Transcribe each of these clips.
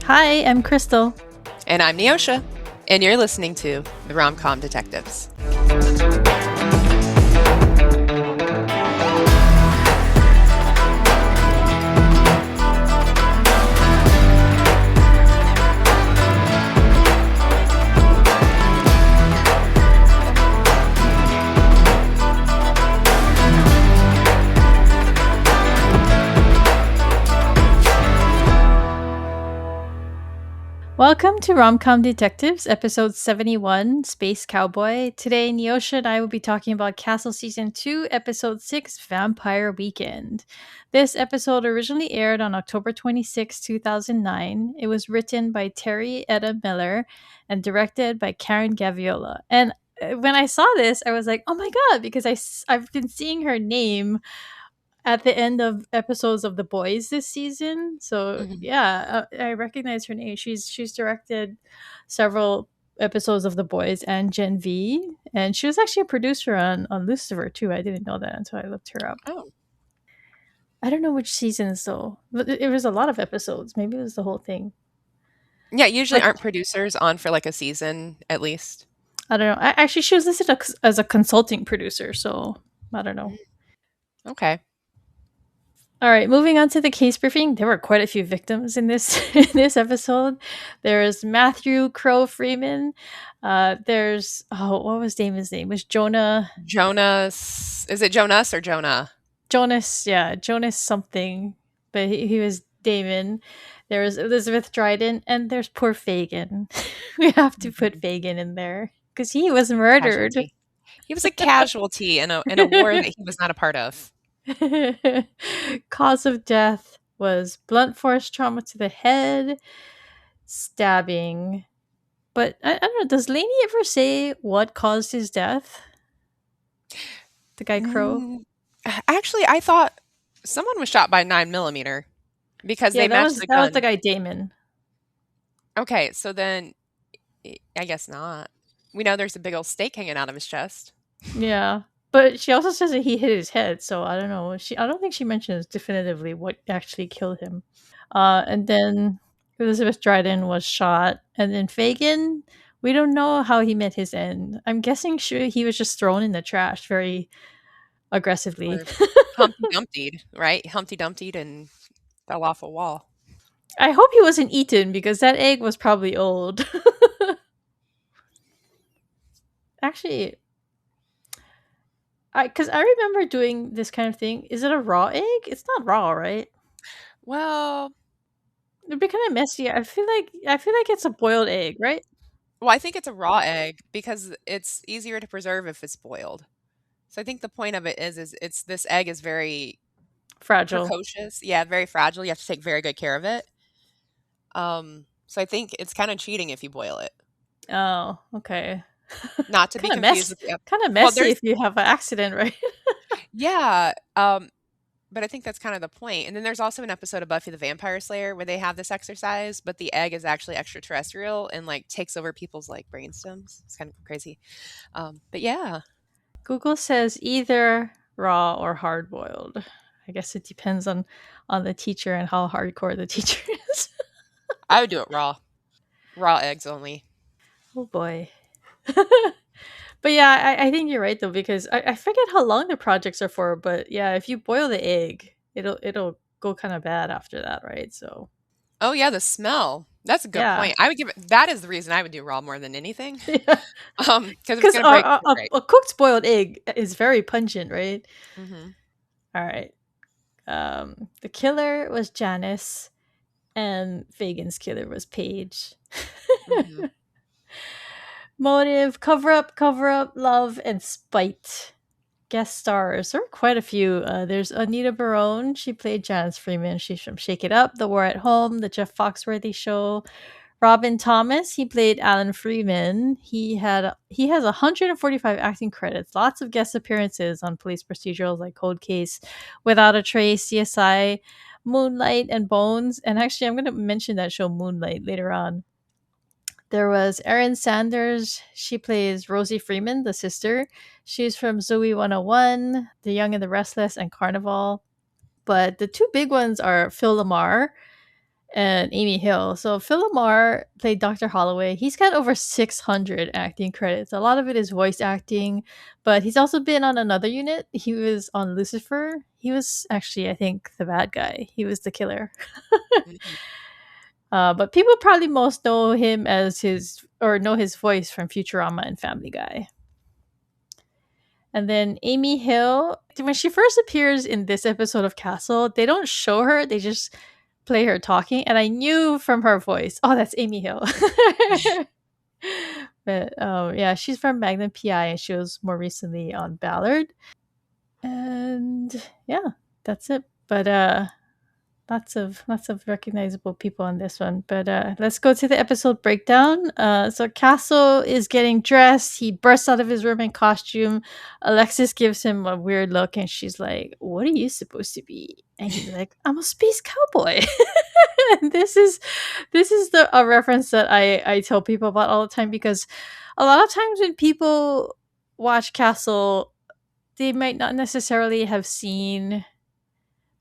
Hi, I'm Crystal. And I'm Neoshia, and you're listening to the Rom-Com Detectives. Welcome to Rom-Com Detectives, episode 71, Space Cowboy. Today, Neoshia and I will be talking about Castle Season 2, episode 6, Vampire Weekend. This episode originally aired on October 26, 2009. It was written by Terry Etta Miller and directed by Karen Gaviola. And when I saw this, I was like, oh my god, because I've been seeing her name at the end of episodes of The Boys this season. So Mhm. yeah, I recognize her name. She's directed several episodes of The Boys and Gen V, and she was actually a producer on Lucifer too. I didn't know that until I looked her up. Oh, I don't know which seasons though, but it was a lot of episodes. Maybe it was the whole thing. yeah, usually Like aren't producers on for like a season at least. I don't know. Actually, she was listed as a consulting producer, so I don't know. Okay. All right, moving on to the case briefing. There were quite a few victims in this in this episode. There's Matthew Crow Freeman. There's what was Damon's name? It was Jonah Jonas. Is it Jonas or Jonah? Jonas? Yeah, Jonas something. But he was Damon. There was Elizabeth Dryden, and there's poor Fagin. We have to put Mhm. Fagin in there because he was murdered. Casualty. He was a casualty in a war that he was not a part of. Cause of death was blunt force trauma to the head, stabbing. But I don't know, does Laney ever say what caused his death? The guy Crow? Mm, Actually, I thought someone was shot by 9mm because Yeah, they matched the that was the gun. guy Damon. Okay, so then I guess not. We know there's a big old stake hanging out of his chest. Yeah. But she also says that he hit his head, so I don't know. I don't think she mentions definitively what actually killed him. And then Elizabeth Dryden was shot, and then Fagin, we don't know how he met his end. I'm guessing he was just thrown in the trash very aggressively. Or Humpty Dumptied, right? Humpty Dumptied and fell off a wall. I hope he wasn't eaten because that egg was probably old. Actually, because I remember doing this kind of thing. Is it a raw egg? It's not raw, right? Well, It'd be kind of messy. I feel like it's a boiled egg, right? I think it's a raw egg because it's easier to preserve if it's boiled. So I think the point of it is it's this egg is very Fragile. precocious. Yeah, very fragile. You have to take very good care of it. So I think it's kind of cheating if you boil it. Oh, okay. Not to be kind of confused mess. with the Kind of well, messy there's if you have an accident, right? yeah, but I think that's kind of the point. And then there's also an episode of Buffy the Vampire Slayer where they have this exercise, but the egg is actually extraterrestrial and like takes over people's like brainstems. It's kind of crazy. But yeah, Google says either raw or hard boiled. I guess it depends on the teacher and how hardcore the teacher is. I would do it raw. Raw eggs only. Oh boy. But yeah, I think you're right though because I forget how long the projects are for. But yeah, if you boil the egg, it'll go kind of bad after that, right? So Oh yeah, the smell. That's a good yeah, point. I would give it that is the reason I would do raw more than anything. yeah. Because if it's Because gonna break, a, right. a cooked boiled egg is very pungent, right? Hmm. All right. The killer was Janice, and Fagin's killer was Paige. Hmm. Motive, cover up, love, and spite. Guest stars. There were quite a few. There's Anita Barone. She played Janice Freeman. She's from Shake It Up, The War at Home, The Jeff Foxworthy Show. Robin Thomas. He played Alan Freeman. He has 145 acting credits. Lots of guest appearances on police procedurals like Cold Case, Without a Trace, CSI, Moonlight, and Bones. And actually, I'm going to mention that show Moonlight later on. There was Erin Sanders. She plays Rosie Freeman, the sister. She's from Zoe 101, The Young and the Restless, and Carnival. But the two big ones are Phil Lamar and Amy Hill. So Phil Lamar played Dr. Holloway. He's got over 600 acting credits. A lot of it is voice acting, but he's also been on another unit. He was on Lucifer. He was actually, I think, the bad guy. He was the killer. Mhm. But people probably most know him as his or know his voice from Futurama and Family Guy. And then Amy Hill, when she first appears in this episode of Castle, they don't show her, they just play her talking. And I knew from her voice, oh, that's Amy Hill. But yeah, she's from Magnum PI and she was more recently on Ballard. And yeah, that's it. But lots of recognizable people on this one. But let's go to the episode breakdown. So Castle is getting dressed. He bursts out of his room in costume. Alexis gives him a weird look, and she's like, "What are you supposed to be?" And he's like, "I'm a space cowboy." And this is the a reference that I tell people about all the time because a lot of times when people watch Castle, they might not necessarily have seen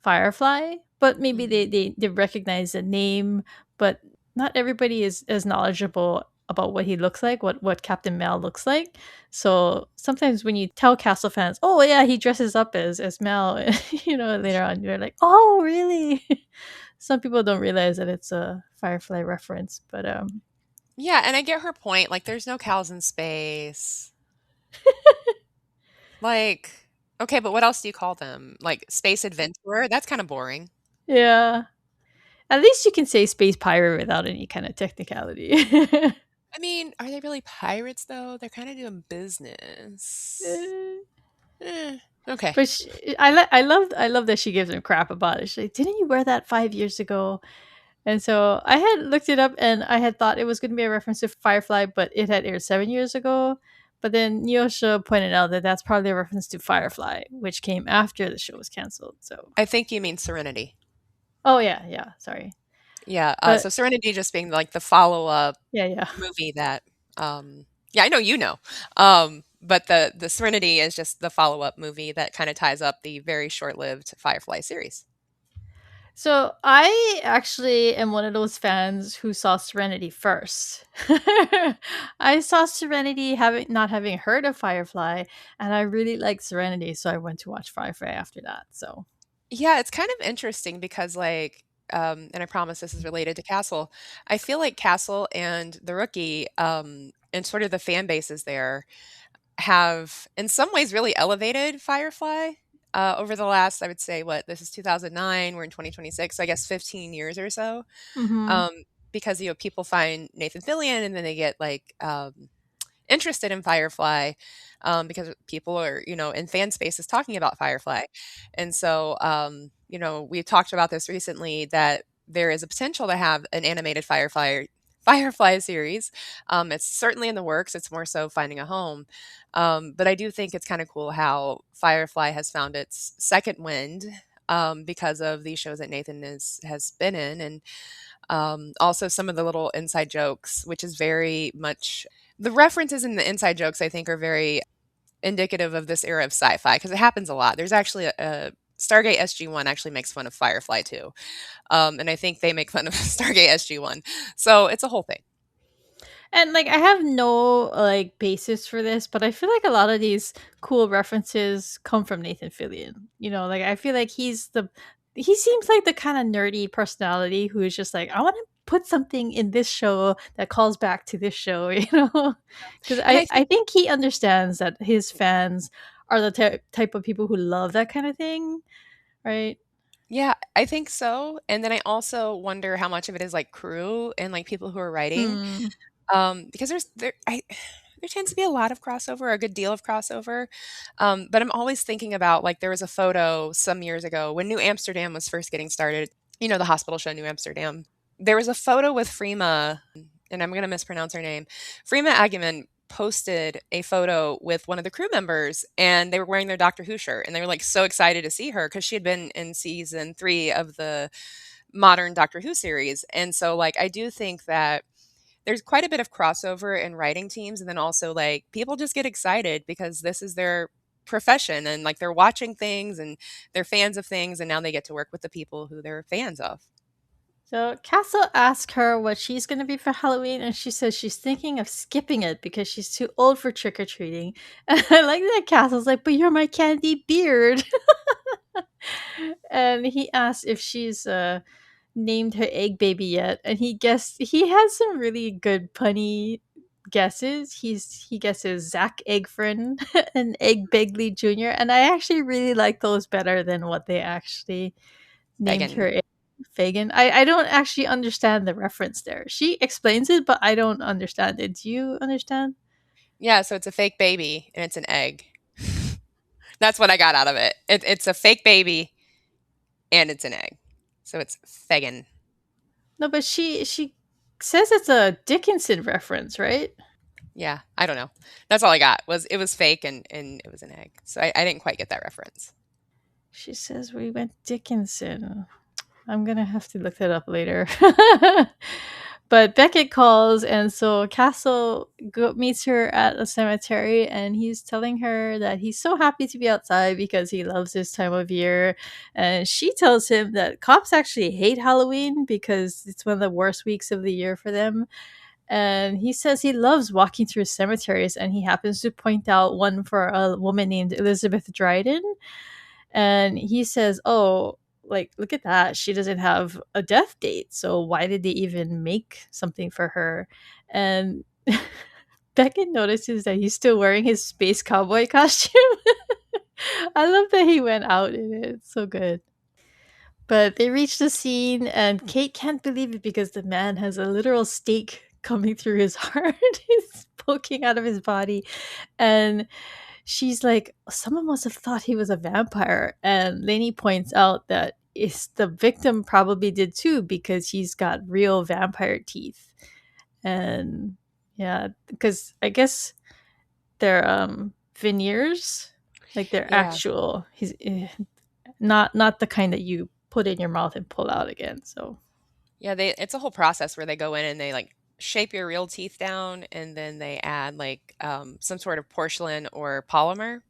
Firefly, but maybe Mhm. they recognize the name, but not everybody is as knowledgeable about what he looks like, what Captain Mal looks like. So sometimes when you tell Castle fans, "Oh yeah, he dresses up as Mal," later on you're like, "Oh really?" Some people don't realize that it's a Firefly reference, but Yeah, and I get her point. Like, there's no cows in space. Like, okay, but what else do you call them? Like, space adventurer? That's kind of boring. yeah. At least you can say space pirate without any kind of technicality. I mean, are they really pirates though? They're kind of doing business. Eh, okay. But I love that she gives him crap about it. She's like, "Didn't you wear that 5 years ago?" And so I had looked it up, and I had thought it was going to be a reference to Firefly, but it had aired 7 years ago. But then Neoshia pointed out that that's probably a reference to Firefly, which came after the show was canceled. So, I think you mean Serenity. oh yeah, yeah, sorry, Yeah, but so Serenity just being like the follow-up yeah, yeah. movie that yeah, I know you know. But the Serenity is just the follow-up movie that kind of ties up the very short-lived Firefly series. So I actually am one of those fans who saw Serenity first. I saw Serenity having heard of Firefly, and I really liked Serenity, so I went to watch Firefly after that. So Yeah, it's kind of interesting because like and I promise this is related to Castle. I feel like Castle and The Rookie and sort of the fan bases there have in some ways really elevated Firefly over the last, I would say, what this is 2009, we're in 2026, I guess 15 years or so. mhm. Um, because people find Nathan Fillion and then they get like interested in Firefly because people are, in fan spaces talking about Firefly. And so, we talked about this recently that there is a potential to have an animated Firefly series. It's certainly in the works. It's more so finding a home. But I do think it's kind of cool how Firefly has found its second wind because of these shows that Nathan has been in. And also some of the little inside jokes, which is very much the references in the inside jokes, I think, are very indicative of this era of sci-fi because it happens a lot. There's actually a Stargate SG-1 actually makes fun of Firefly too. And I think they make fun of Stargate SG-1. So it's a whole thing. And like I have no like basis for this, but I feel like a lot of these cool references come from Nathan Fillion. Like I feel like he seems like the kind of nerdy personality who is just like, I want to put something in this show that calls back to this show, Because And I, I I think, think he understands that his fans are the type of people who love that kind of thing, right? yeah, I think so. And then I also wonder how much of it is like crew and like people who are writing. Hmm. Because there tends to be a lot of crossover, a good deal of crossover. But I'm always thinking about like there was a photo some years ago when New Amsterdam was first getting started. The hospital show New Amsterdam. There was a photo with Freema, and I'm going to mispronounce her name. Freema Agyeman posted a photo with one of the crew members, and they were wearing their Doctor Who shirt, and they were like so excited to see her because she had been in season 3 of the modern Doctor Who series. And so, like, I do think that there's quite a bit of crossover in writing teams, and then also like people just get excited because this is their profession and like they're watching things and they're fans of things and now they get to work with the people who they're fans of. So Castle asks her what she's going to be for Halloween, and she says she's thinking of skipping it because she's too old for trick or treating. And I like that Castle's like, "But you're my candy beard." And he asks if she's named her egg baby yet, and he has some really good punny guesses. He guesses Zach Eggfrin and Egg Begley Jr., and I actually really like those better than what they actually named Megan. her. Fagin. I don't actually understand the reference there. She explains it, but I don't understand it. Do you understand? Yeah, so it's a fake baby and it's an egg. That's what I got out of it. It's a fake baby and it's an egg. So it's Fagin. No, but she says it's a Dickinson reference, right? Yeah, I don't know. That's all I got was it was fake and it was an egg. So I didn't quite get that reference. She says we went Dickinson. I'm gonna have to look that up later. But Beckett calls, and so meets her at a cemetery, and he's telling her that he's so happy to be outside because he loves this time of year. And she tells him that cops actually hate Halloween because it's one of the worst weeks of the year for them. And he says he loves walking through cemeteries, and he happens to point out one for a woman named Elizabeth Dryden. And he says, "Oh, like, look at that. She doesn't have a death date. So why did they even make something for her?" And Beckett notices that he's still wearing his space cowboy costume. I love that he went out in it. It's so good. But they reach the scene, and Kate can't believe it because the man has a literal stake coming through his heart. He's poking out of his body. And she's like, "Someone must have thought he was a vampire." And Lainey points out that it's the victim probably did too because he's got real vampire teeth. And yeah, because I guess they're veneers, like they're Yeah. actual. Not the kind that you put in your mouth and pull out again. So Yeah, they it's a whole process where they go in and they like shape your real teeth down and then they add like some sort of porcelain or polymer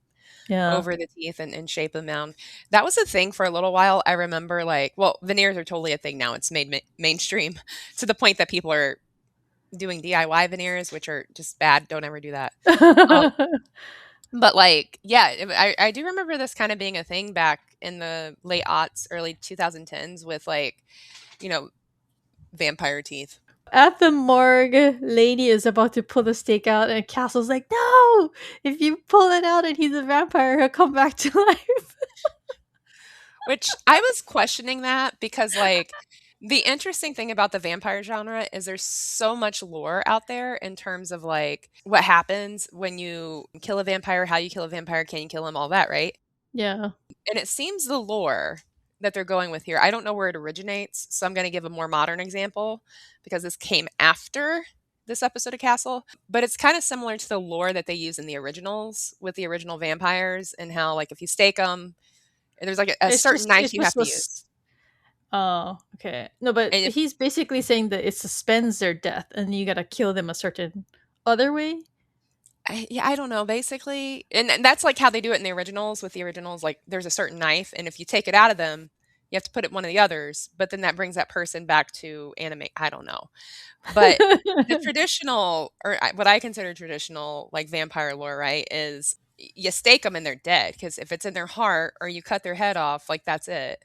yeah. over the teeth and shape them down. That was a thing for a little while. I remember like, well, veneers are totally a thing now. It's made mainstream to the point that people are doing DIY veneers, which are just bad. Don't ever do that. Um, but like, yeah, I do remember this kind of being a thing back in the late aughts, early 2010s with like, you know, vampire teeth. At the morgue, Lady is about to pull the stake out, and Castle's like, "No! If you pull it out and he's a vampire, he'll come back to life." Which I was questioning that because, like, the interesting thing about the vampire genre is there's so much lore out there in terms of like what happens when you kill a vampire, how you kill a vampire, can you kill him, all that, right? Yeah. And it seems the lore that they're going with here, I don't know where it originates, so I'm going to give a more modern example because this came after this episode of Castle, but it's kind of similar to the lore that they use in the originals with the original vampires and how, like, if you stake them, there's like a certain knife It's you just have to was. use. Oh, okay. No, but And if, he's basically saying that it suspends their death, and you gotta kill them a certain other way. yeah, I don't know, basically, and that's like how they do it in the originals. With the originals, like there's a certain knife, and if you take it out of them, you have to put it in one of the others. But then that brings that person back to animate. I don't know, but the traditional, or what I consider traditional, like vampire lore, right, is you stake them and they're dead because if it's in their heart or you cut their head off, like that's it.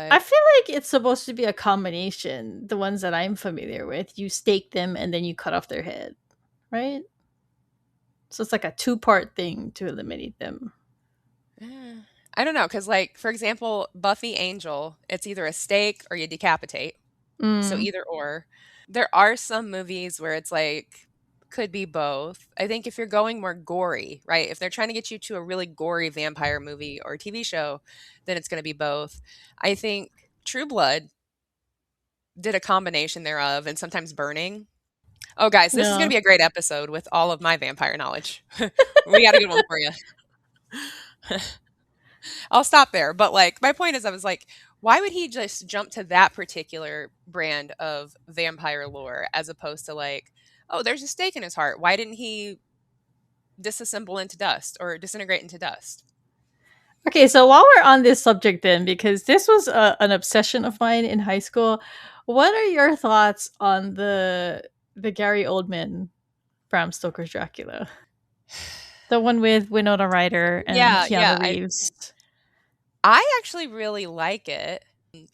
I But feel like it's supposed to be a combination. The ones that I'm familiar with, you stake them and then you cut off their head, right? So it's like a two-part thing to eliminate them. eh, I don't know because, like, for example, Buffy Angel, it's either a stake or you decapitate. So Mm, either or. There are some movies where it's like could be both. I think if you're going more gory, right? If they're trying to get you to a really gory vampire movie or TV show, then it's going to be both. I think True Blood did a combination thereof and sometimes burning. Oh guys, this is going yeah. to be a great episode with all of my vampire knowledge. We got a good one for you. I'll stop there. But like my point is I was like, why would he just jump to that particular brand of vampire lore as opposed to like, oh, there's a stake in his heart. Why didn't he disassemble into dust or disintegrate into dust? Okay, so while we're on this subject, then, because this was an obsession of mine in high school, What are your thoughts on the Gary Oldman Bram Stoker's Dracula? The one with Winona Ryder and Yeah, Keanu yeah, Reeves. I actually really like it.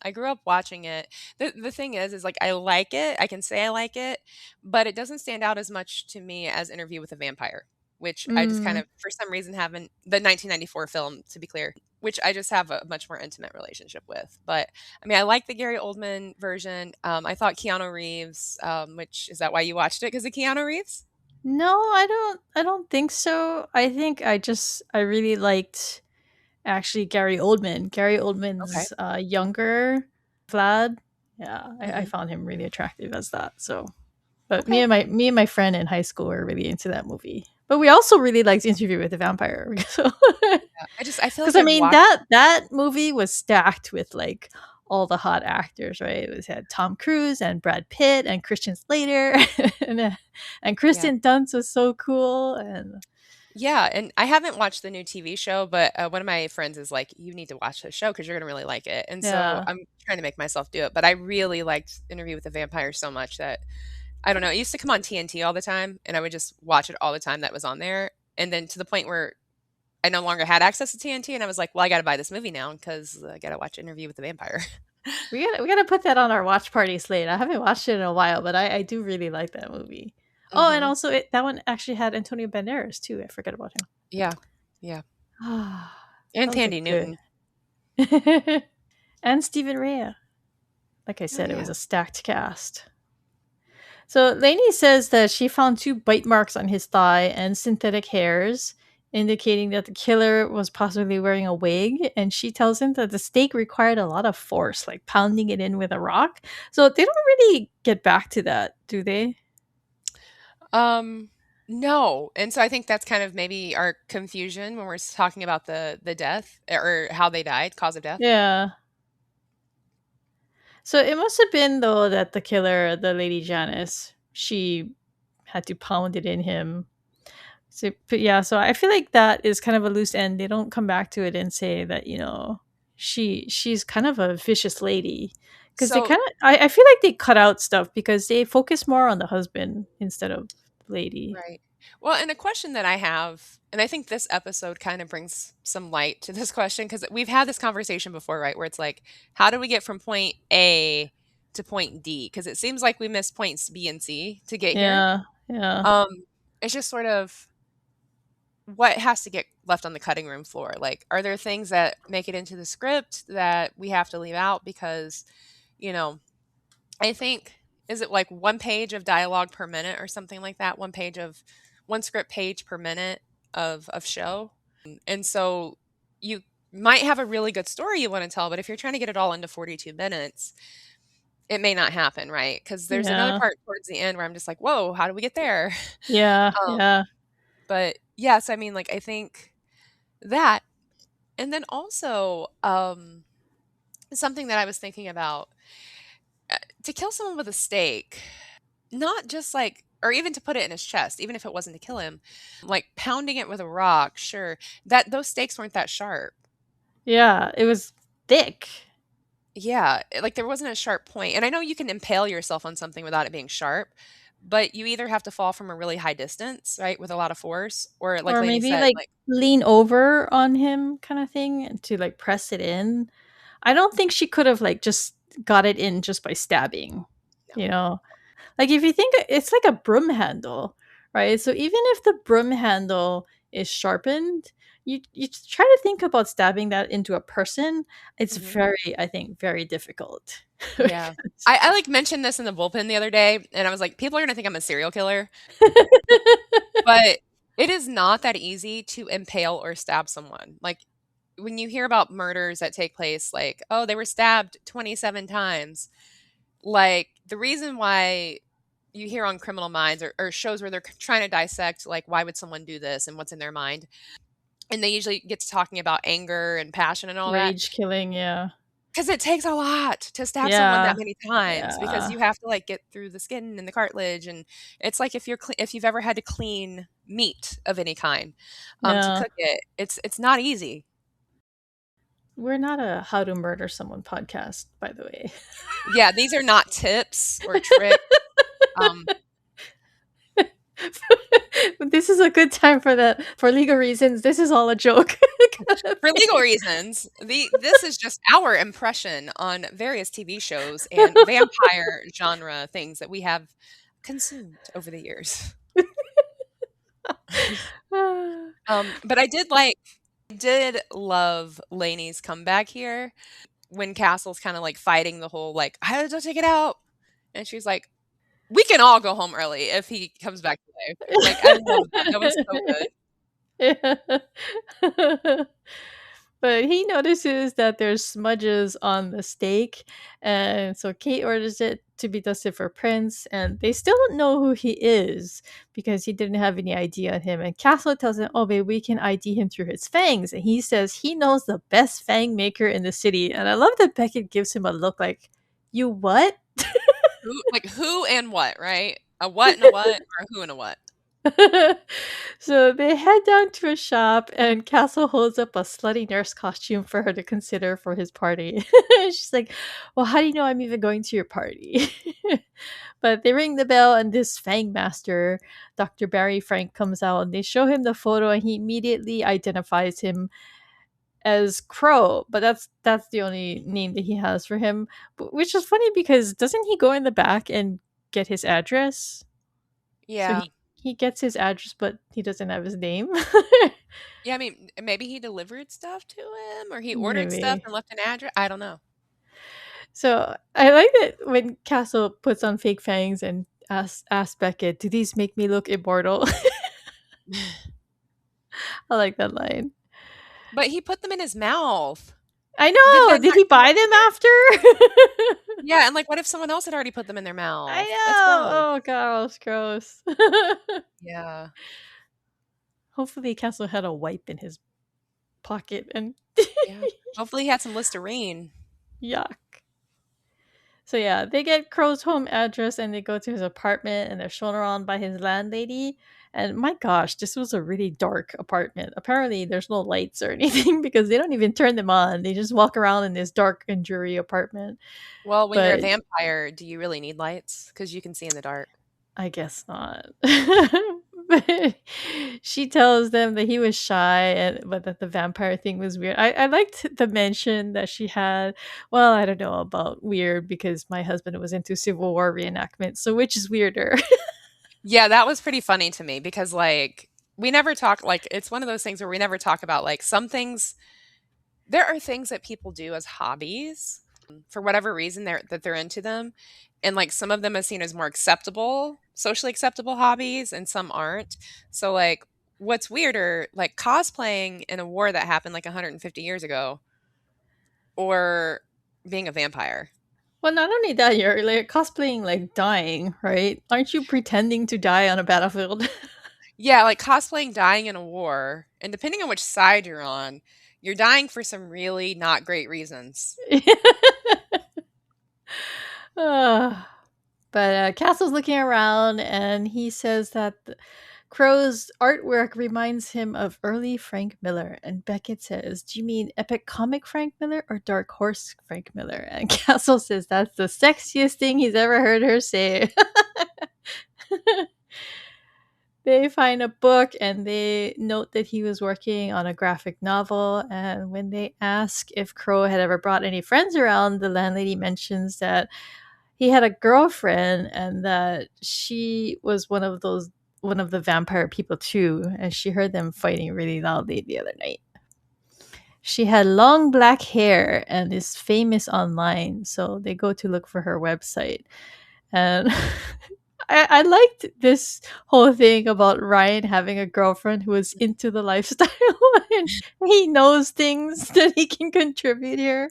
I grew up watching it. The thing is like I like it. I can say I like it, but it doesn't stand out as much to me as Interview with a Vampire, which I just kind Mm. of for some reason haven't the 1994 film to be clear, which I just have a much more intimate relationship with. But I mean, I like the Gary Oldman version. I thought Keanu Reeves, which is that why you watched it because of Keanu Reeves? No, I don't think so. I think I really liked actually Gary Oldman. Gary Okay. Oldman's younger Vlad. Yeah, I Hmm. found him really attractive as that. So, but Okay. me and my friend in high school were really into that movie. But we also really liked Interview with the Vampire. So, Yeah. I feel because like I I've mean watched. that movie was stacked with like all the hot actors, right? It was had Tom Cruise and Brad Pitt and Christian Slater, and, uh, and Yeah. Kristen Dunst was so cool. And Yeah, and I haven't watched the new TV show, but, one of my friends is like, "You need to watch this show because 'cause you're gonna really like it," and so yeah, I'm trying to make myself do it, but I really liked Interview with the Vampire so much that I don't know, it used to come on TNT all the time, and I would just watch it all the time that was on there, and then to the point where I no longer had access to TNT, and I was like, "Well, I gotta buy this movie now because I gotta watch Interview with the Vampire." we gotta put that on our watch party slate. I haven't watched it in a while, but I do really like that movie. Oh, and Mhm. also that one actually had Antonio Banderas too. I forget about him. Yeah. Yeah. Ah, And that was a Tandy good. Newton. And Stephen Rea. Like I Oh, said, it yeah. was a stacked cast. So Lainey says that she found two bite marks on his thigh and synthetic hairs, indicating that the killer was possibly wearing a wig. And she tells him that the stake required a lot of force, like pounding it in with a rock. So they don't really get back to that, do they? Um, no, and so I think that's kind of maybe our confusion when we're talking about the death or how they died, cause of death. Yeah. So it must have been though that the killer, the lady Janice, she had to pound it in him. So, but yeah, so I feel like that is kind of a loose end. They don't come back to it and say that she's kind of a vicious lady because they So kind of I feel like they cut out stuff because they focus more on the husband instead of lady. right. Well, and a question that I have, and I think this episode kind of brings some light to this question because we've had this conversation before, right? Where it's like, how do we get from point A to point D? Because it seems like we missed points B and C to get here. Yeah, yeah, Um, it's just sort of what has to get left on the cutting room floor? Like, are there things that make it into the script that we have to leave out because, you know, I think is it like one page of dialogue per minute or something like that? One script page per minute of show. And so you might have a really good story you want to tell, but if you're trying to get it all into 42 minutes, it may not happen, right? Because there's another yeah, part towards the end where I'm just like, whoa, how do we get there? yeah, Um, yeah. but yes, I mean, like I think that, and then also something that I was thinking about to kill someone with a stake, not just like, or even to put it in his chest, even if it wasn't to kill him, like pounding it with a rock, sure. That those stakes weren't that sharp. Yeah, it was thick. Yeah, like there wasn't a sharp point. And I know you can impale yourself on something without it being sharp, but you either have to fall from a really high distance, right, with a lot of force, or like Or Lainey maybe said, like like lean over on him kind of thing and to like press it in. I don't think she could have like just got it in just by stabbing, no. you know? Like if you think it's like a broom handle, right? So even if the broom handle is sharpened, you try to think about stabbing that into a person. It's Hmm. very, I think, very difficult. Yeah. I like mentioned this in the bullpen the other day, and I was like, people are gonna think I'm a serial killer. But it is not that easy to impale or stab someone. Like when you hear about murders that take place, like, oh, they were stabbed 27 times. Like the reason why you hear on Criminal Minds or shows where they're trying to dissect, like, why would someone do this and what's in their mind. And they usually get to talking about anger and passion and all that. Rage killing, yeah. Because it takes a lot to stab someone Yeah. that many times because Yeah. you have to like get through the skin and the cartilage, and it's like if you've ever had to clean meat of any kind, to Yeah. cook it, it's not easy. We're not a how to murder someone podcast, by the way. Yeah, these are not tips or tricks. Um, This is a good time for that. For legal reasons, this is all a joke. Kind of for legal thing. reasons, this is just our impression on various TV shows and vampire genre things that we have consumed over the years. But I did love Lainey's comeback here when Castle's kind of like fighting the whole like, I don't take it out. And she's like, we can all go home early if he comes back to life. Like, I love that. That was so good. Yeah. But he notices that there's smudges on the steak, and so Kate orders it to be dusted for Prince, and they still don't know who he is because he didn't have any ID on him. And Castle tells him, "Oh, babe, we can ID him through his fangs," and he says he knows the best fang maker in the city. And I love that Beckett gives him a look like, "You what?" Who and what, right? A what and a what, or a who and a what? So they head down to a shop, and Castle holds up a slutty nurse costume for her to consider for his party. She's like, "Well, how do you know I'm even going to your party?" But they ring the bell, and this Fang Master, Dr. Barry Frank, comes out, and they show him the photo, and he immediately identifies him as Crow. But that's the only name that he has for him, which is funny because doesn't he go in the back and get his address? So Yeah. he gets his address, but he doesn't have his name. Yeah, I mean, maybe he delivered stuff to him or he ordered stuff Maybe. and left an address. I don't know. So I like that when Castle puts on fake fangs and asks Beckett, "Do these make me look immortal?" I like that line. But he put them in his mouth. I Did know. that Did not he come buy them later? after? Yeah, and like what if someone else had already put them in their I mouth? That's know. gross. Oh gosh, gross. Yeah. Hopefully, Castle had a wipe in his pocket and Yeah. Hopefully he had some Listerine. yuck. So yeah, they get Crow's home address and they go to his apartment and they're shown around by his landlady. And my gosh, this was a really dark apartment. Apparently, there's no lights or anything because they don't even turn them on. They just walk around in this dark and dreary apartment. Well, when you're a But vampire, do you really need lights? Because you can see in the dark. I guess not. But she tells them that he was shy, but that the vampire thing was weird. I liked the mention that she had. Well, I don't know about weird because my husband was into Civil War reenactment. So which is weirder? Yeah, that was pretty funny to me because like we never talk like it's one of those things where we never talk about like some things there are things that people do as hobbies for whatever reason they're into them and like some of them are seen as more acceptable, socially acceptable hobbies and some aren't. So like what's weirder like cosplaying in a war that happened like 150 years ago or being a vampire. Well, not only that, you're like cosplaying like dying, right? Aren't you pretending to die on a battlefield? Yeah, like cosplaying dying in a war, and depending on which side you're on, you're dying for some really not great reasons. Ah. But Castle's looking around and he says that Crow's artwork reminds him of early Frank Miller. And Beckett says, "Do you mean epic comic Frank Miller or Dark Horse Frank Miller?" And Castle says that's the sexiest thing he's ever heard her say. They find a book and they note that he was working on a graphic novel. And when they ask if Crow had ever brought any friends around, the landlady mentions that he had a girlfriend and that she was one of the vampire people too, and she heard them fighting really loudly the other night. She had long black hair and is famous online, so they go to look for her website. And I liked this whole thing about Ryan having a girlfriend who was into the lifestyle and he knows things that he can contribute here.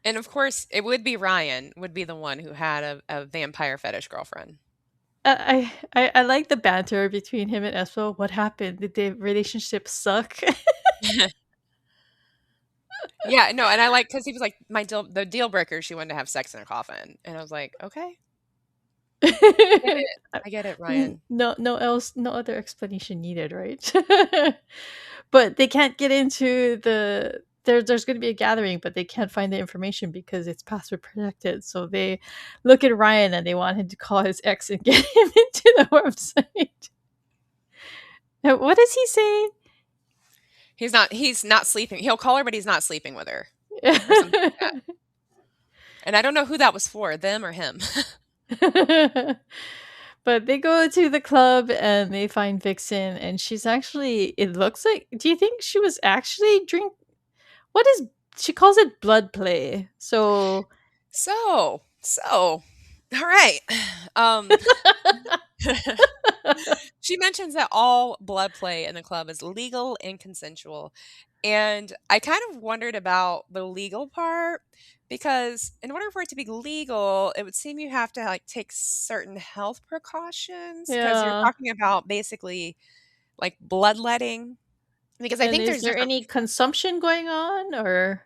And of course, it would be Ryan would be the one who had a vampire fetish girlfriend. I like the banter between him and Espo. What happened? Did the relationship suck? Yeah, no, and I like because he was like the deal breaker. She wanted to have sex in a coffin, and I was like, okay, I get it, I get it, Ryan. No other explanation needed, right? But they can't get into there's going to be a gathering, but they can't find the information because it's password protected. So they look at Ryan and they want him to call his ex and get him into the website. And what does he say? He's not sleeping. He'll call her, but he's not sleeping with her or something like that. And I don't know who that was for, them or him. But they go to the club and they find Vixen, and she's actually, it looks like, do you think she was actually what is, she calls it blood play. So, So, all right. Um, she mentions that all blood play in the club is legal and consensual. And I kind of wondered about the legal part because in order for it to be legal, it would seem you have to like take certain health precautions because you're yeah. talking about basically like bloodletting. Because I And think is there's there different, any consumption going on, or?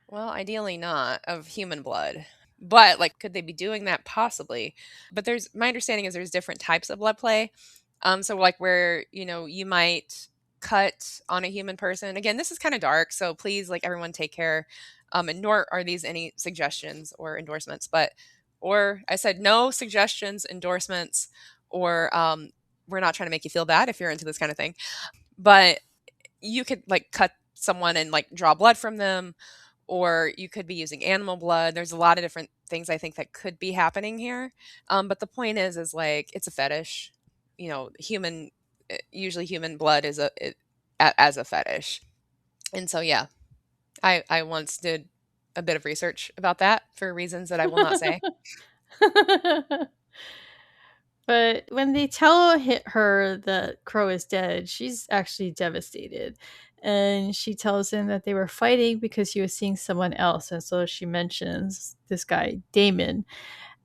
well, ideally not of human blood. But like could they be doing that possibly? But there's my understanding is there's different types of blood play. So like where, you might cut on a human person. Again, this is kind of dark, so please like everyone take care. And nor are these any suggestions or endorsements, but or I said no suggestions, endorsements, or we're not trying to make you feel bad if you're into this kind of thing. But you could like cut someone and like draw blood from them, or you could be using animal blood. There's a lot of different things I think that could be happening here. But the point is like it's a fetish. Human, usually human blood is as a fetish, and so yeah, I once did a bit of research about that for reasons that I will not say. But when they tell her that Crow is dead, she's actually devastated. And she tells him that they were fighting because he was seeing someone else. And so she mentions this guy, Damon.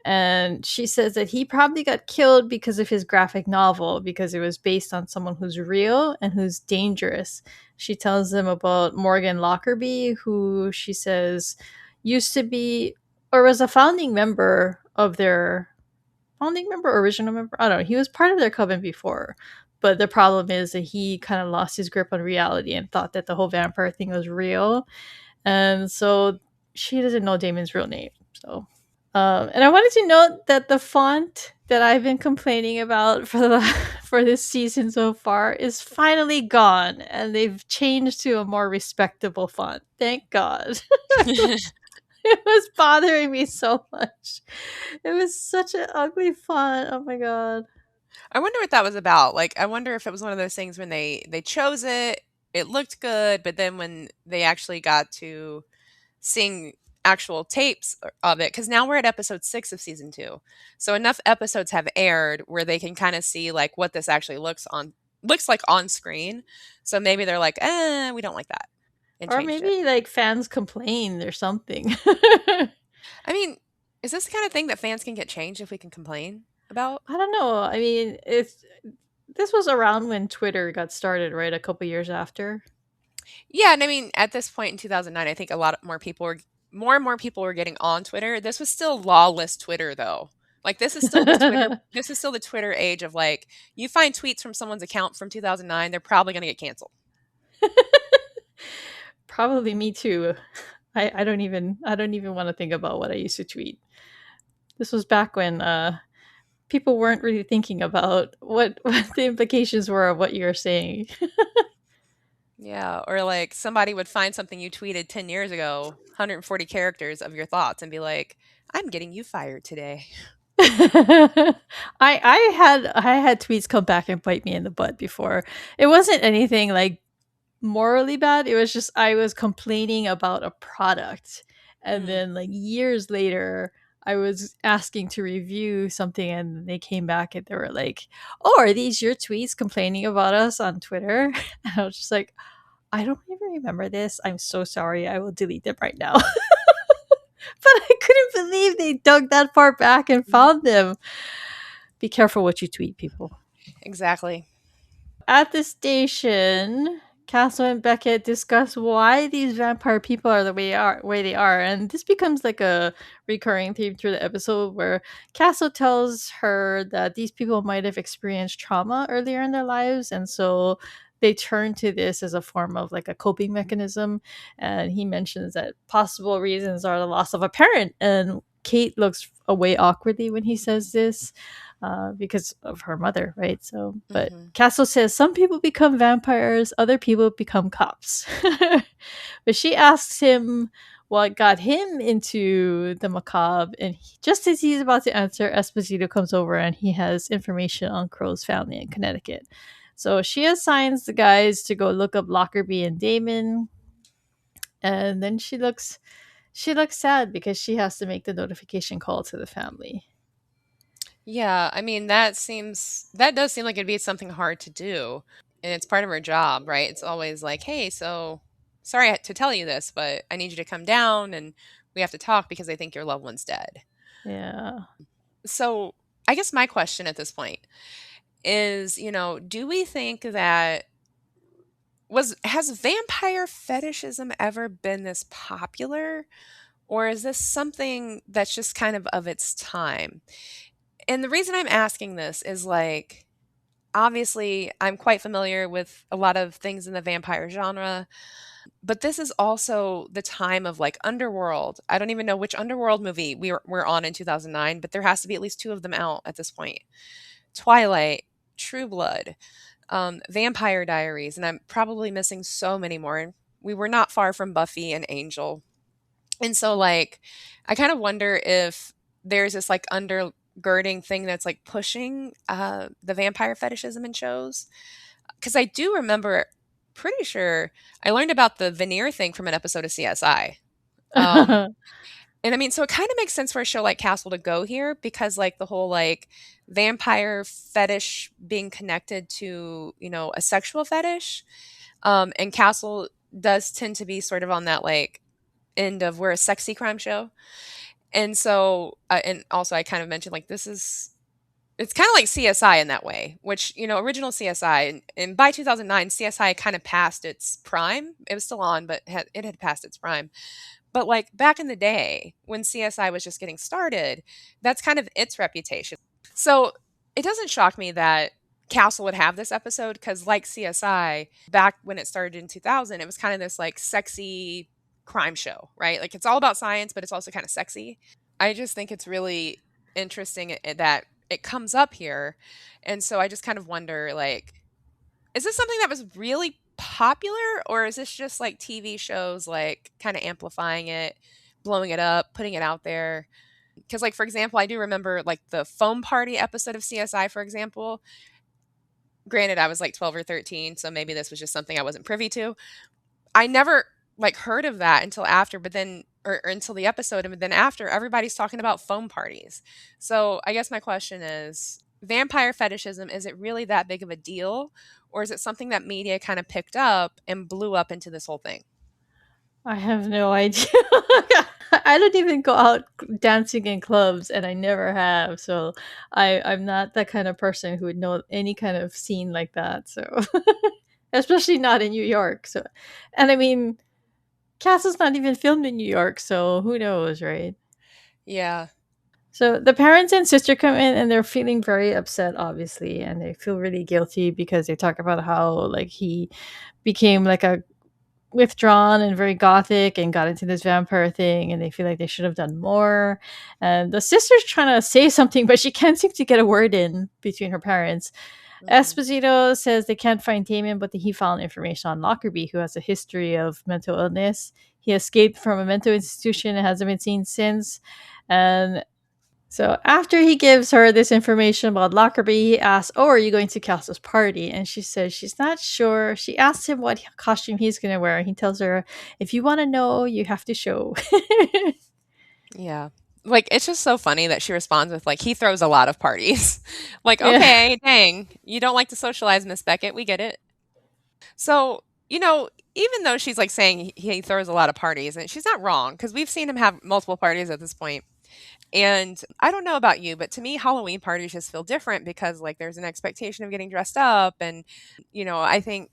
And she says that he probably got killed because of his graphic novel, because it was based on someone who's real and who's dangerous. She tells them about Morgan Lockerbie, who she says used to be or was a founding member of their founding member, original member. I don't know. He was part of their coven before, but the problem is that he kind of lost his grip on reality and thought that the whole vampire thing was real, and so she doesn't know Damon's real name. So, and I wanted to note that the font that I've been complaining about for this season so far is finally gone, and they've changed to a more respectable font. Thank God. It was bothering me so much. It was such an ugly font. Oh my god. I wonder what that was about. Like, I wonder if it was one of those things when they chose it, it looked good, but then when they actually got to seeing actual tapes of it, because now we're at episode 6 of season 2, so enough episodes have aired where they can kind of see like what this actually looks like on screen. So maybe they're like, we don't like that, and Or changed it. maybe like fans complained or something. I mean, is this the kind of thing that fans can get changed if we can complain about? I don't know. I mean, it's this was around when Twitter got started, right? A couple years after. Yeah, and I mean, at this point in 2009, I think a lot more people were more and more people were getting on Twitter. This was still lawless Twitter though. Like this is still the Twitter age of like you find tweets from someone's account from 2009, they're probably going to get canceled. Probably me too. I don't even want to think about what I used to tweet. This was back when people weren't really thinking about what the implications were of what you were saying. Yeah, or like somebody would find something you tweeted 10 years ago, 140 characters of your thoughts and be like, "I'm getting you fired today." I had tweets come back and bite me in the butt before. It wasn't anything like morally bad. It was just I was complaining about a product. And Mm. then like years later, I was asking to review something and they came back and they were like, "Oh, are these your tweets complaining about us on Twitter?" And I was just like, "I don't even remember this. I'm so sorry. I will delete them right now." But I couldn't believe they dug that far back and found them. Be careful what you tweet, people. Exactly. At the station, Castle and Beckett discuss why these vampire people are the way they are, and this becomes like a recurring theme through the episode where Castle tells her that these people might have experienced trauma earlier in their lives, and so they turn to this as a form of like a coping mechanism. And he mentions that possible reasons are the loss of a parent. And Kate looks away awkwardly when he says this, because of her mother, right? So, but Mhm. Castle says some people become vampires, other people become cops. But she asks him what got him into the macabre, and just as he's about to answer, Esposito comes over and he has information on Crow's family in Connecticut. So she assigns the guys to go look up Lockerbie and Damon, and then she looks sad because she has to make the notification call to the family. Yeah, I mean, that does seem like it'd be something hard to do, and it's part of her job, right? It's always like, "Hey, so sorry to tell you this, but I need you to come down and we have to talk because I think your loved one's dead." Yeah. So, I guess my question at this point is, do we think that was has vampire fetishism ever been this popular, or is this something that's just kind of its time? And the reason I'm asking this is like obviously I'm quite familiar with a lot of things in the vampire genre, but this is also the time of like Underworld. I don't even know which Underworld movie we're on in 2009, but there has to be at least two of them out at this point. Twilight, True Blood, Vampire Diaries, and I'm probably missing so many more. And we were not far from Buffy and Angel. And so, like, I kind of wonder if there's this like undergirding thing that's like pushing the vampire fetishism in shows. Because I do remember, pretty sure I learned about the veneer thing from an episode of CSI. Um, and I mean, so it kind of makes sense for a show like Castle to go here because, like, the whole like vampire fetish being connected to, a sexual fetish. And Castle does tend to be sort of on that like end of we're a sexy crime show. And so, and also I kind of mentioned like it's kind of like CSI in that way, which, original CSI, and by 2009, CSI kind of passed its prime. It was still on, but it had passed its prime. But like back in the day when CSI was just getting started, that's kind of its reputation. So it doesn't shock me that Castle would have this episode because, like CSI, back when it started in 2000, it was kind of this like sexy crime show, right? Like it's all about science, but it's also kind of sexy. I just think it's really interesting that it comes up here. And so I just kind of wonder like, is this something that was really popular or is this just like TV shows like kind of amplifying it, blowing it up, putting it out there? Because like for example, I do remember like the foam party episode of CSI, for example. Granted, I was like 12 or 13, so maybe this was just something I wasn't privy to. I never like heard of that until after, but then or until the episode, and then after everybody's talking about foam parties. So I guess my question is vampire fetishism, is it really that big of a deal? Or is it something that media kind of picked up and blew up into this whole thing? I have no idea. I don't even go out dancing in clubs, and I never have. So I'm not that kind of person who would know any kind of scene like that. So especially not in New York. So, and I mean, Castle's not even filmed in New York, so who knows, right? Yeah. So the parents and sister come in and they're feeling very upset, obviously, and they feel really guilty because they talk about how like he became like a withdrawn and very gothic and got into this vampire thing, and they feel like they should have done more. And the sister's trying to say something, but she can't seem to get a word in between her parents. Hmm. Esposito says they can't find Damon, but that he found information on Lockerbie, who has a history of mental illness. He escaped from a mental institution and hasn't been seen since. And so after he gives her this information about Lockerbie, he asks, "Oh, are you going to Castle's party?" And she says she's not sure. She asks him what costume he's going to wear. And he tells her, "If you want to know, you have to show." Yeah. Like it's just so funny that she responds with like he throws a lot of parties. Like, Yeah. okay, dang, you don't like to socialize, Miss Beckett. We get it. So, even though she's like saying he throws a lot of parties, and she's not wrong because we've seen him have multiple parties at this point. And I don't know about you, but to me, Halloween parties just feel different because like there's an expectation of getting dressed up. And, I think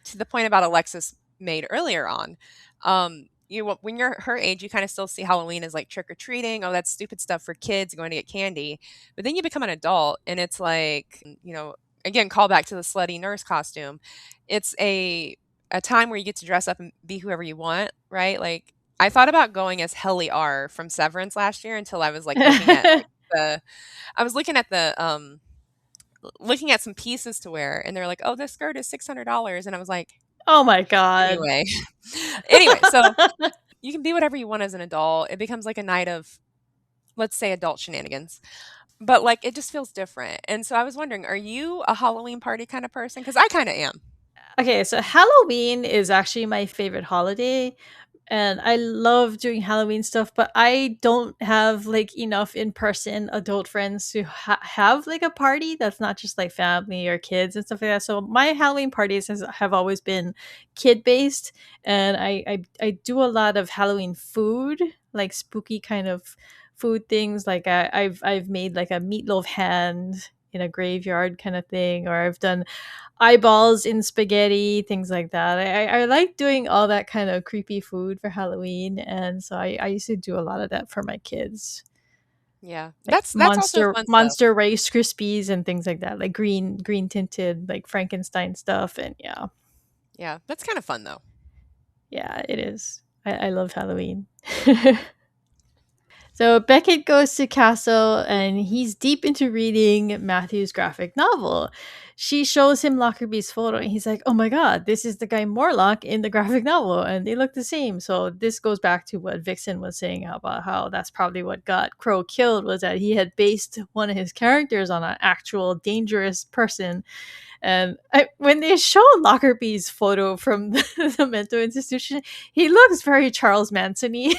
to the point about Alexis made earlier on, when you're her age, you kind of still see Halloween as like trick or treating. Oh, that's stupid stuff for kids going to get candy. But then you become an adult and it's like, again, call back to the slutty nurse costume. It's a time where you get to dress up and be whoever you want, right? Like I thought about going as Helly R from Severance last year until I was like looking at like the I was looking at some pieces to wear and they're like, "Oh, this skirt is $600." And I was like, Oh my god. "Anyway." Anyway, so you can be whatever you want as an adult. It becomes like a night of, let's say, adult shenanigans. But like it just feels different. And so I was wondering, are you a Halloween party kind of person? Because I kind of am. Okay, so Halloween is actually my favorite holiday, and I love doing Halloween stuff, but I don't have like enough in-person adult friends to have like a party that's not just like family or kids and stuff like that. So my Halloween parties have always been kid-based, and I do a lot of Halloween food, like spooky kind of food things. Like I've made like a meatloaf hand in a graveyard kind of thing, or I've done eyeballs in spaghetti, things like that. I like doing all that kind of creepy food for Halloween, and so I used to do a lot of that for my kids, Yeah. like That's also fun stuff. monster Rice Krispies and things like that, like green tinted like Frankenstein stuff, and yeah, Yeah. That's kind of fun though. yeah, it is. I love Halloween. So Beckett goes to Castle and he's deep into reading Matthew's graphic novel. She shows him Lockerby's photo and he's like, "Oh my god, this is the guy Morlock in the graphic novel and they look the same." So this goes back to what Vixen was saying about how that's probably what got Crow killed, was that he had based one of his characters on an actual dangerous person. And when they show Lockerby's photo from the mental institution, he looks very Charles Manson-y,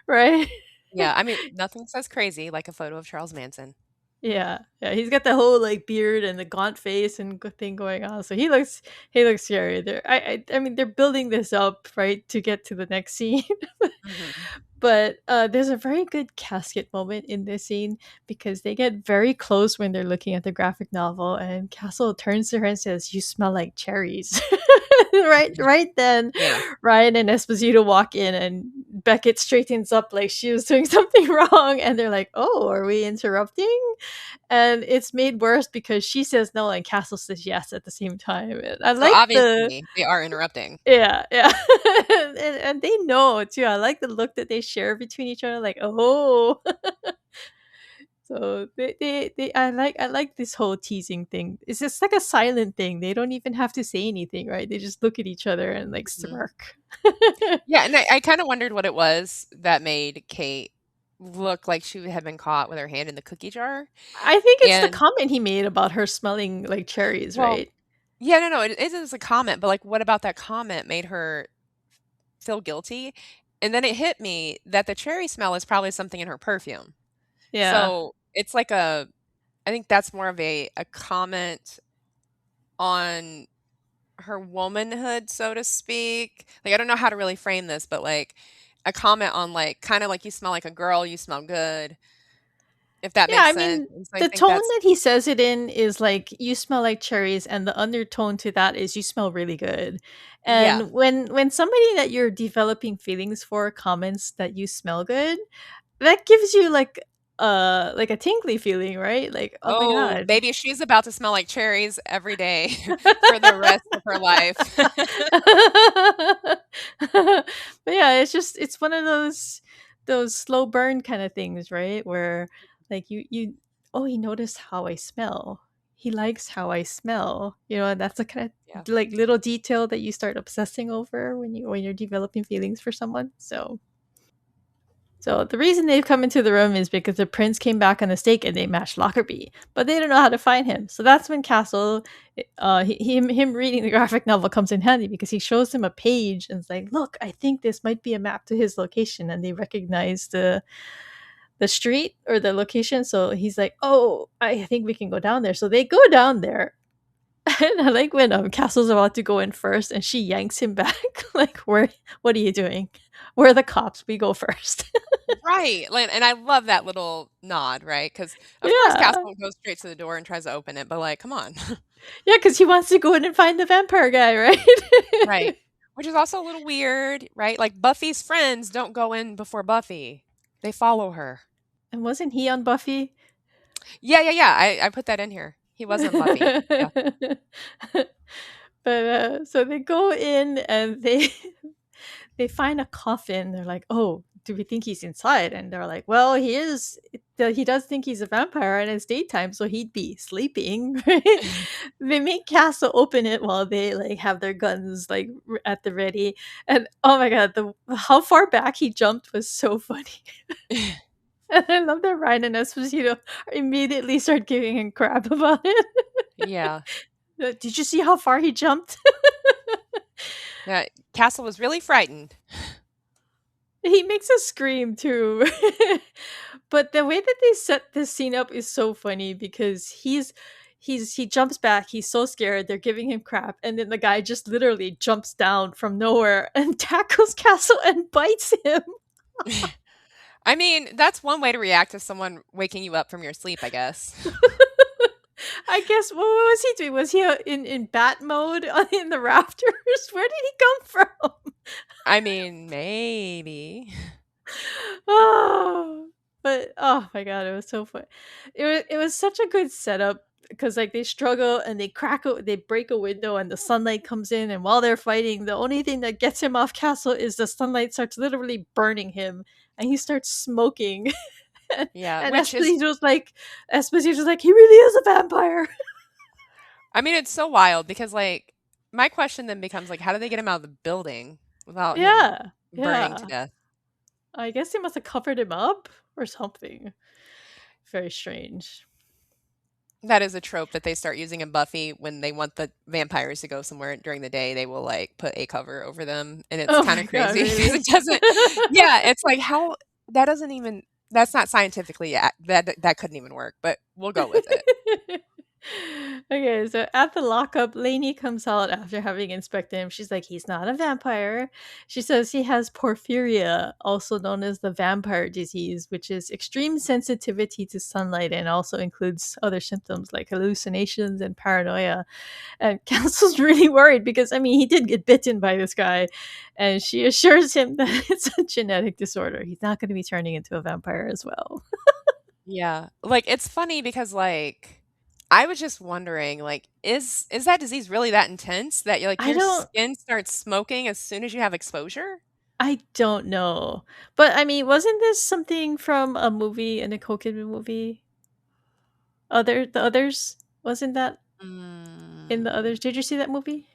right? Yeah. I mean, nothing says crazy like a photo of Charles Manson. Yeah, yeah, he's got the whole like beard and the gaunt face and thing going on. So he looks scary. I mean, they're building this up right to get to the next scene. Hmm. But there's a very good casket moment in this scene because they get very close when they're looking at the graphic novel, and Castle turns to her and says, "You smell like cherries." Right then, Yeah. Ryan and Esposito walk in, and Beckett straightens up like she was doing something wrong, and they're like, "Oh, are we interrupting?" And it's made worse because she says no and Castle says yes at the same time. And I So like the obviously they are interrupting. yeah, yeah. And they know too. I like the look that they share between each other, like, oh. So I like this whole teasing thing. It's just like a silent thing. They don't even have to say anything, right? They just look at each other and like Mhm. smirk. Yeah. And I kind of wondered what it was that made Kate look like she had been caught with her hand in the cookie jar. I think it's the And comment he made about her smelling like cherries, well, right? yeah, no, no, it is a comment, but like what about that comment made her feel guilty? And then it hit me that the cherry smell is probably something in her perfume. Yeah. So it's like I think that's more of a comment on her womanhood, so to speak. Like, I don't know how to really frame this, but like a comment on like kind of like you smell like a girl, you smell good, if that Yeah, makes I sense. mean, And so I the think tone that's that he says it in is like you smell like cherries, and the undertone to that is you smell really good. yeah. And when somebody that you're developing feelings for comments that you smell good, that gives you like a tingly feeling, right? Like, oh my Oh, god. baby, she's about to smell like cherries every day for the rest of her life. But yeah, it's one of those slow burn kind of things, right? Where like you oh, he noticed how I smell. He likes how I smell. And that's the kind Yeah. of like little detail that you start obsessing over when you're developing feelings for someone. So the reason they've come into the room is because the prince came back on the stake and they matched Lockerbie, but they don't know how to find him. So that's when Castle, him reading the graphic novel comes in handy because he shows him a page and it's like, look, I think this might be a map to his location, and they recognize the street or the location. So he's like, oh, I think we can go down there. So they go down there. And I like when Castle's about to go in first and she yanks him back. Like, what are you doing? We're the cops. We go first. Right. And I love that little nod, right? Because of course Yeah. Castle goes straight to the door and tries to open it, but like, come on. Yeah, because he wants to go in and find the vampire guy, right? Right. Which is also a little weird, right? Like Buffy's friends don't go in before Buffy. They follow her. And wasn't he on Buffy? Yeah, yeah, yeah. I put that in here. He wasn't Buffy. Yeah. But so they go in and they they find a coffin. They're like, "Oh, do we think he's inside?" And they're like, "Well, he is. He does think he's a vampire, and it's daytime, so he'd be sleeping." Right? They make Castle open it while they like have their guns like at the ready. And oh my god, the how far back he jumped was so funny. And I love that Ryan and Esposito immediately start giving him crap about it. Yeah. Did you see how far he jumped? Yeah. Castle was really frightened. He makes a scream too. But the way that they set this scene up is so funny because he jumps back, he's so scared, they're giving him crap, and then the guy just literally jumps down from nowhere and tackles Castle and bites him. I mean, that's one way to react to someone waking you up from your sleep, I guess. I guess what was he doing? Was he in bat mode in the rafters? Where did he come from? I mean, maybe. Oh, but oh my god, it was so fun. It was such a good setup because like they struggle and they break a window and the sunlight comes in, and while they're fighting, the only thing that gets him off Castle is the sunlight starts literally burning him and he starts smoking. and, Yeah, and which is Esposito's like, he really is a vampire. I mean, it's so wild because like my question then becomes like how do they get him out of the building without him Yeah, burning to yeah. death? I guess they must have covered him up or something. Very strange. That is a trope that they start using in Buffy when they want the vampires to go somewhere during the day. They will like put a cover over them, and it's Oh kind my of god, crazy because really? it doesn't. Yeah, it's like how that doesn't even. That's not scientifically that couldn't even work. But we'll go with it. Okay, so at the lockup, Lainey comes out after having inspected him. She's like, he's not a vampire. She says he has porphyria, also known as the vampire disease, which is extreme sensitivity to sunlight and also includes other symptoms like hallucinations and paranoia. And Castle's really worried because, I mean, he did get bitten by this guy. And she assures him that it's a genetic disorder. He's not going to be turning into a vampire as well. Yeah, like it's funny because like I was just wondering, like, is that disease really that intense that you like I your don't skin starts smoking as soon as you have exposure? I don't know. But I mean, wasn't this something from a movie, a Nicole Kidman movie? The others? Wasn't that in the Mm, others? Did you see that movie?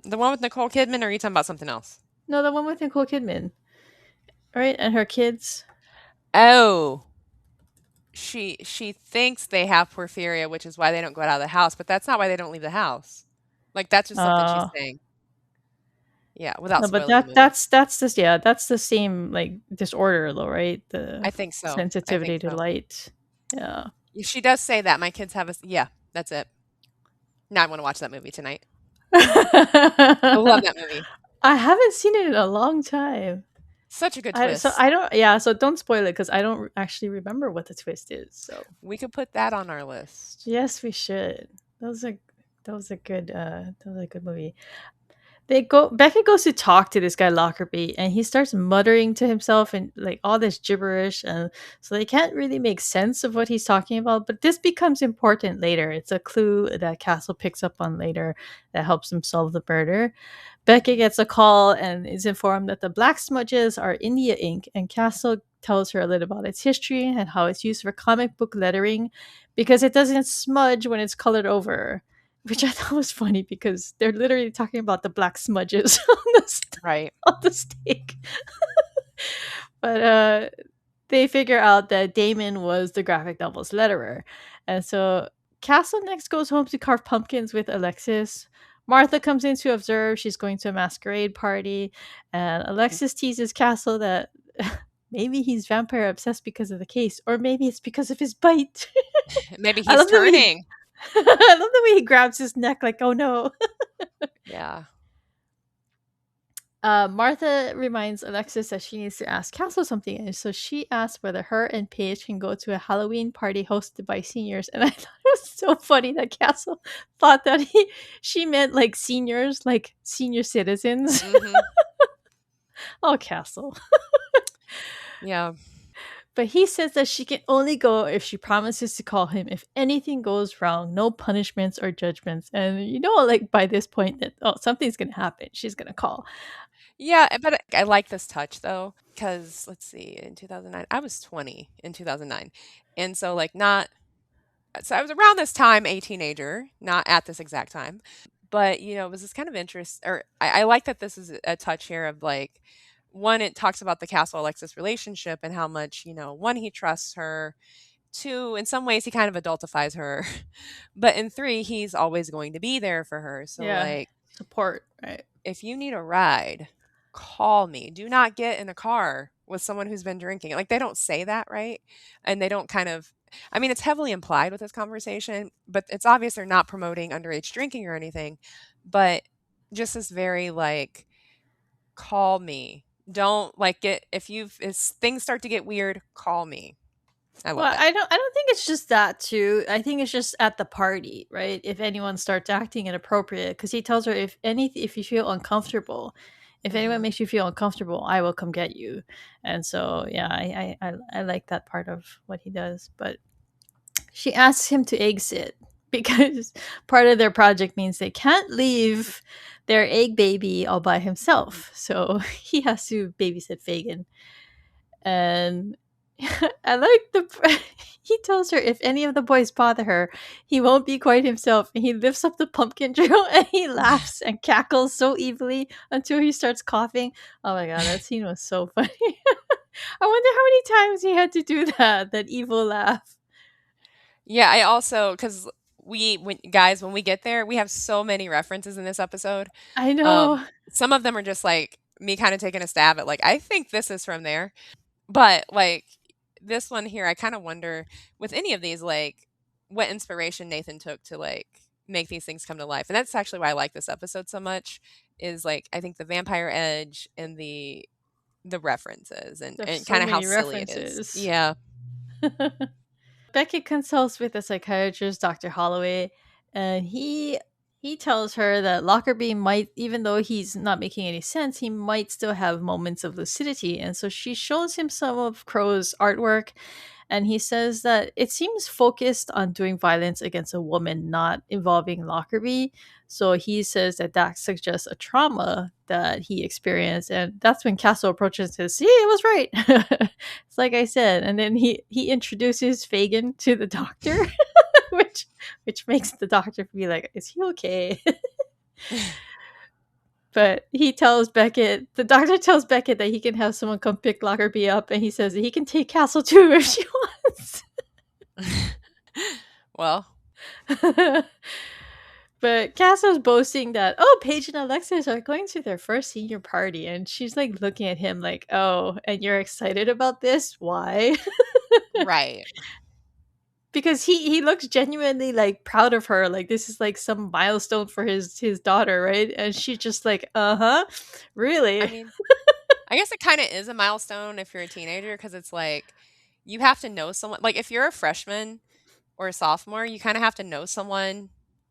the one with Nicole Kidman, or are you talking about something else? No, the one with Nicole Kidman, right? And her kids. Oh, she thinks they have porphyria, which is why they don't go out of the house, but that's not why they don't leave the house. Like that's just something she's Uh saying. Yeah, without no, but spoiling the movie. that's this yeah, that's the same like disorder though, right? I The think so. I think sensitivity to so. light. Yeah. She does say that my kids have a yeah, that's it. Now I want to watch that movie tonight. I love that movie. I haven't seen it in a long time. Such a good twist. I don't yeah, so don't spoil it because I don't actually remember what the twist is. So We could put that on our list. yes, we should. That was a that was a good movie. They go Beckett goes to talk to this guy Lockerbie and he starts muttering to himself and like all this gibberish and so they can't really make sense of what he's talking about, but this becomes important later. It's a clue that Castle picks up on later that helps him solve the murder. Beckett gets a call and is informed that the black smudges are India ink, and Castle tells her a little about its history and how it's used for comic book lettering because it doesn't smudge when it's colored over. Which I thought was funny because they're literally talking about the black smudges on Right. on the steak. But they figure out that Damon was the graphic novel's letterer. And so Castle next goes home to carve pumpkins with Alexis. Martha comes in to observe. She's going to a masquerade party. And Alexis teases Castle that maybe he's vampire obsessed because of the case, or maybe it's because of his bite. Maybe I he's love the way turning. I love the way he grabs his neck, like, oh no. Yeah. Martha reminds Alexis that she needs to ask Castle something, and so she asks whether her and Paige can go to a Halloween party hosted by seniors. And I thought it was so funny that Castle thought that she meant like seniors, like senior citizens. Mhm. Oh, Castle. Yeah. But he says that she can only go if she promises to call him if anything goes wrong, no punishments or judgments. And you know, like by this point, that oh, something's gonna happen. She's gonna call. Yeah, but I like this touch though, because let's see, in 2009, I was 20 in 2009. And so, like, not, so I was around this time a teenager, not at this exact time. But, it was this kind of interest, or I like that this is a touch here of like, one, it talks about the Castle Alexis relationship and how much, one, he trusts her. Two, in some ways, he kind of adultifies her. But in three, he's always going to be there for her. So, Yeah, like, support, right? if you need a ride, call me. Do not get in a car with someone who's been drinking. Like, they don't say that, right? And they don't kind of, I mean, it's heavily implied with this conversation, but it's obvious they're not promoting underage drinking or anything. But just this very like, call me. Don't like get, if things start to get weird, call me. I love Well, it. I don't think it's just that too. I think it's just at the party, right? If anyone starts acting inappropriate, because he tells her if you feel uncomfortable, if anyone Hmm. makes you feel uncomfortable, I will come get you. And so yeah, I like that part of what he does. But she asks him to exit because part of their project means they can't leave their egg baby all by himself. So he has to babysit Fagin. And I like the he tells her if any of the boys bother her, he won't be quite himself. And he lifts up the pumpkin drill and he laughs and cackles so evilly until he starts coughing. Oh my god, that scene was so funny. I wonder how many times he had to do that evil laugh. Yeah, I also, because guys, when we get there, we have so many references in this episode. I know. Some of them are just like me kind of taking a stab at like, I think this is from there. But like this one here, I kind of wonder with any of these, like what inspiration Nathan took to like make these things come to life. And that's actually why I like this episode so much, is like I think the vampire edge and the references There's and so kind of how many silly it is. references. Yeah. Beckett consults with the psychiatrist, Dr. Holloway, and he tells her that Lockerbie might, even though he's not making any sense, he might still have moments of lucidity. And so she shows him some of Crow's artwork, and he says that it seems focused on doing violence against a woman, not involving Lockerbie. So he says that that suggests a trauma that he experienced, and that's when Castle approaches his. See, it was right. It's like I said, and then he introduces Fagin to the doctor, which which makes the doctor be like, "Is he okay?" But the doctor tells Beckett that he can have someone come pick Lockerbie up, and he says that he can take Castle too if she wants. Well, But Castle's boasting that, oh, Paige and Alexis are going to their first senior party. And she's like looking at him like, oh, and you're excited about this? Why? right. Because he looks genuinely like proud of her. Like this is like some milestone for his daughter, right? And she's just like, uh-huh. I Really? mean, I guess it kind of is a milestone if you're a teenager because it's like you have to know someone. Like if you're a freshman or a sophomore, you kind of have to know someone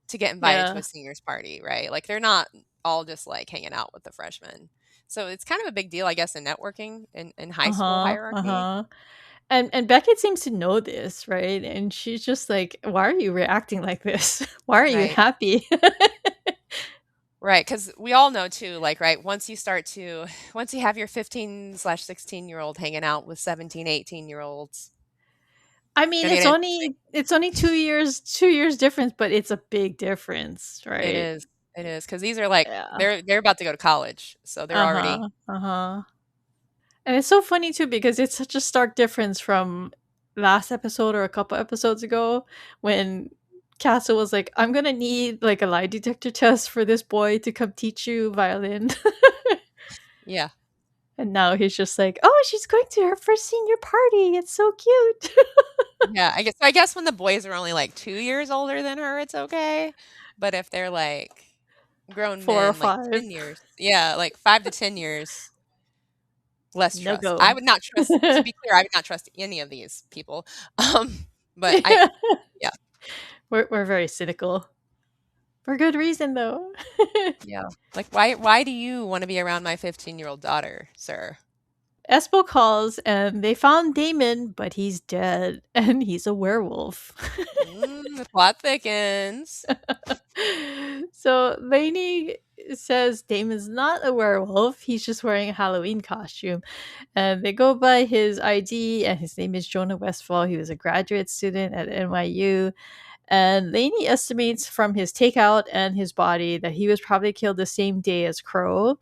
to get invited to a Yeah. seniors party, right? Like they're not all just like hanging out with the freshmen. So it's kind of a big deal, I guess, in networking in high school Uh-huh. hierarchy, Uh-huh. And Beckett seems to know this, right? And she's just like, why are you reacting like this? Why are you right? happy? Right, because we all know too, like, right, once you have your 15/16-year-old hanging out with 17, 18-year-olds, I mean, gonna get interesting. it's only 2 years difference, but it's a big difference, It right? is. It is because these are like Yeah. they're about to go to college, so they're already Uh-huh. Uh-huh. And it's so funny too because it's such a stark difference from last episode or a couple episodes ago when Castle was like, I'm gonna need like a lie detector test for this boy to come teach you violin. yeah. And now he's just like, oh, she's going to her first senior party. It's so cute. Yeah, I guess when the boys are only, like, 2 years older than her, it's okay, but if they're, like, grown 4 or men, like, 5. 10 years yeah, like, 5 to 10 years, less No trust. I go. would not trust to be clear, I would not trust any of these people, but I yeah, We're very cynical. For good reason though. yeah. Like, why do you wanna be around my 15-year-old daughter, sir? Espo calls and they found Damon, but he's dead and he's a werewolf. The plot thickens. So Lainey says Damon's not a werewolf. He's just wearing a Halloween costume. And they go by his ID, and his name is Jonah Westfall. He was a graduate student at NYU. And Laney estimates from his takeout and his body that he was probably killed the same day as Crow.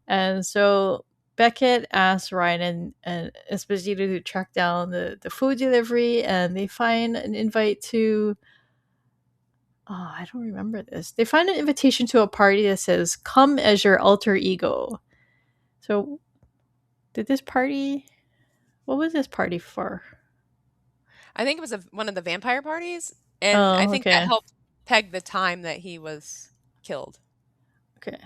And so Beckett asks Ryan and Esposito to track down the food delivery, and they find an invite to. Oh, I don't remember this. They find an invitation to a party that says, "Come as your alter ego." So, did this party. What was this party for? I think it was one of the vampire parties, and I Oh, think that okay. helped peg the time that he was killed. Okay.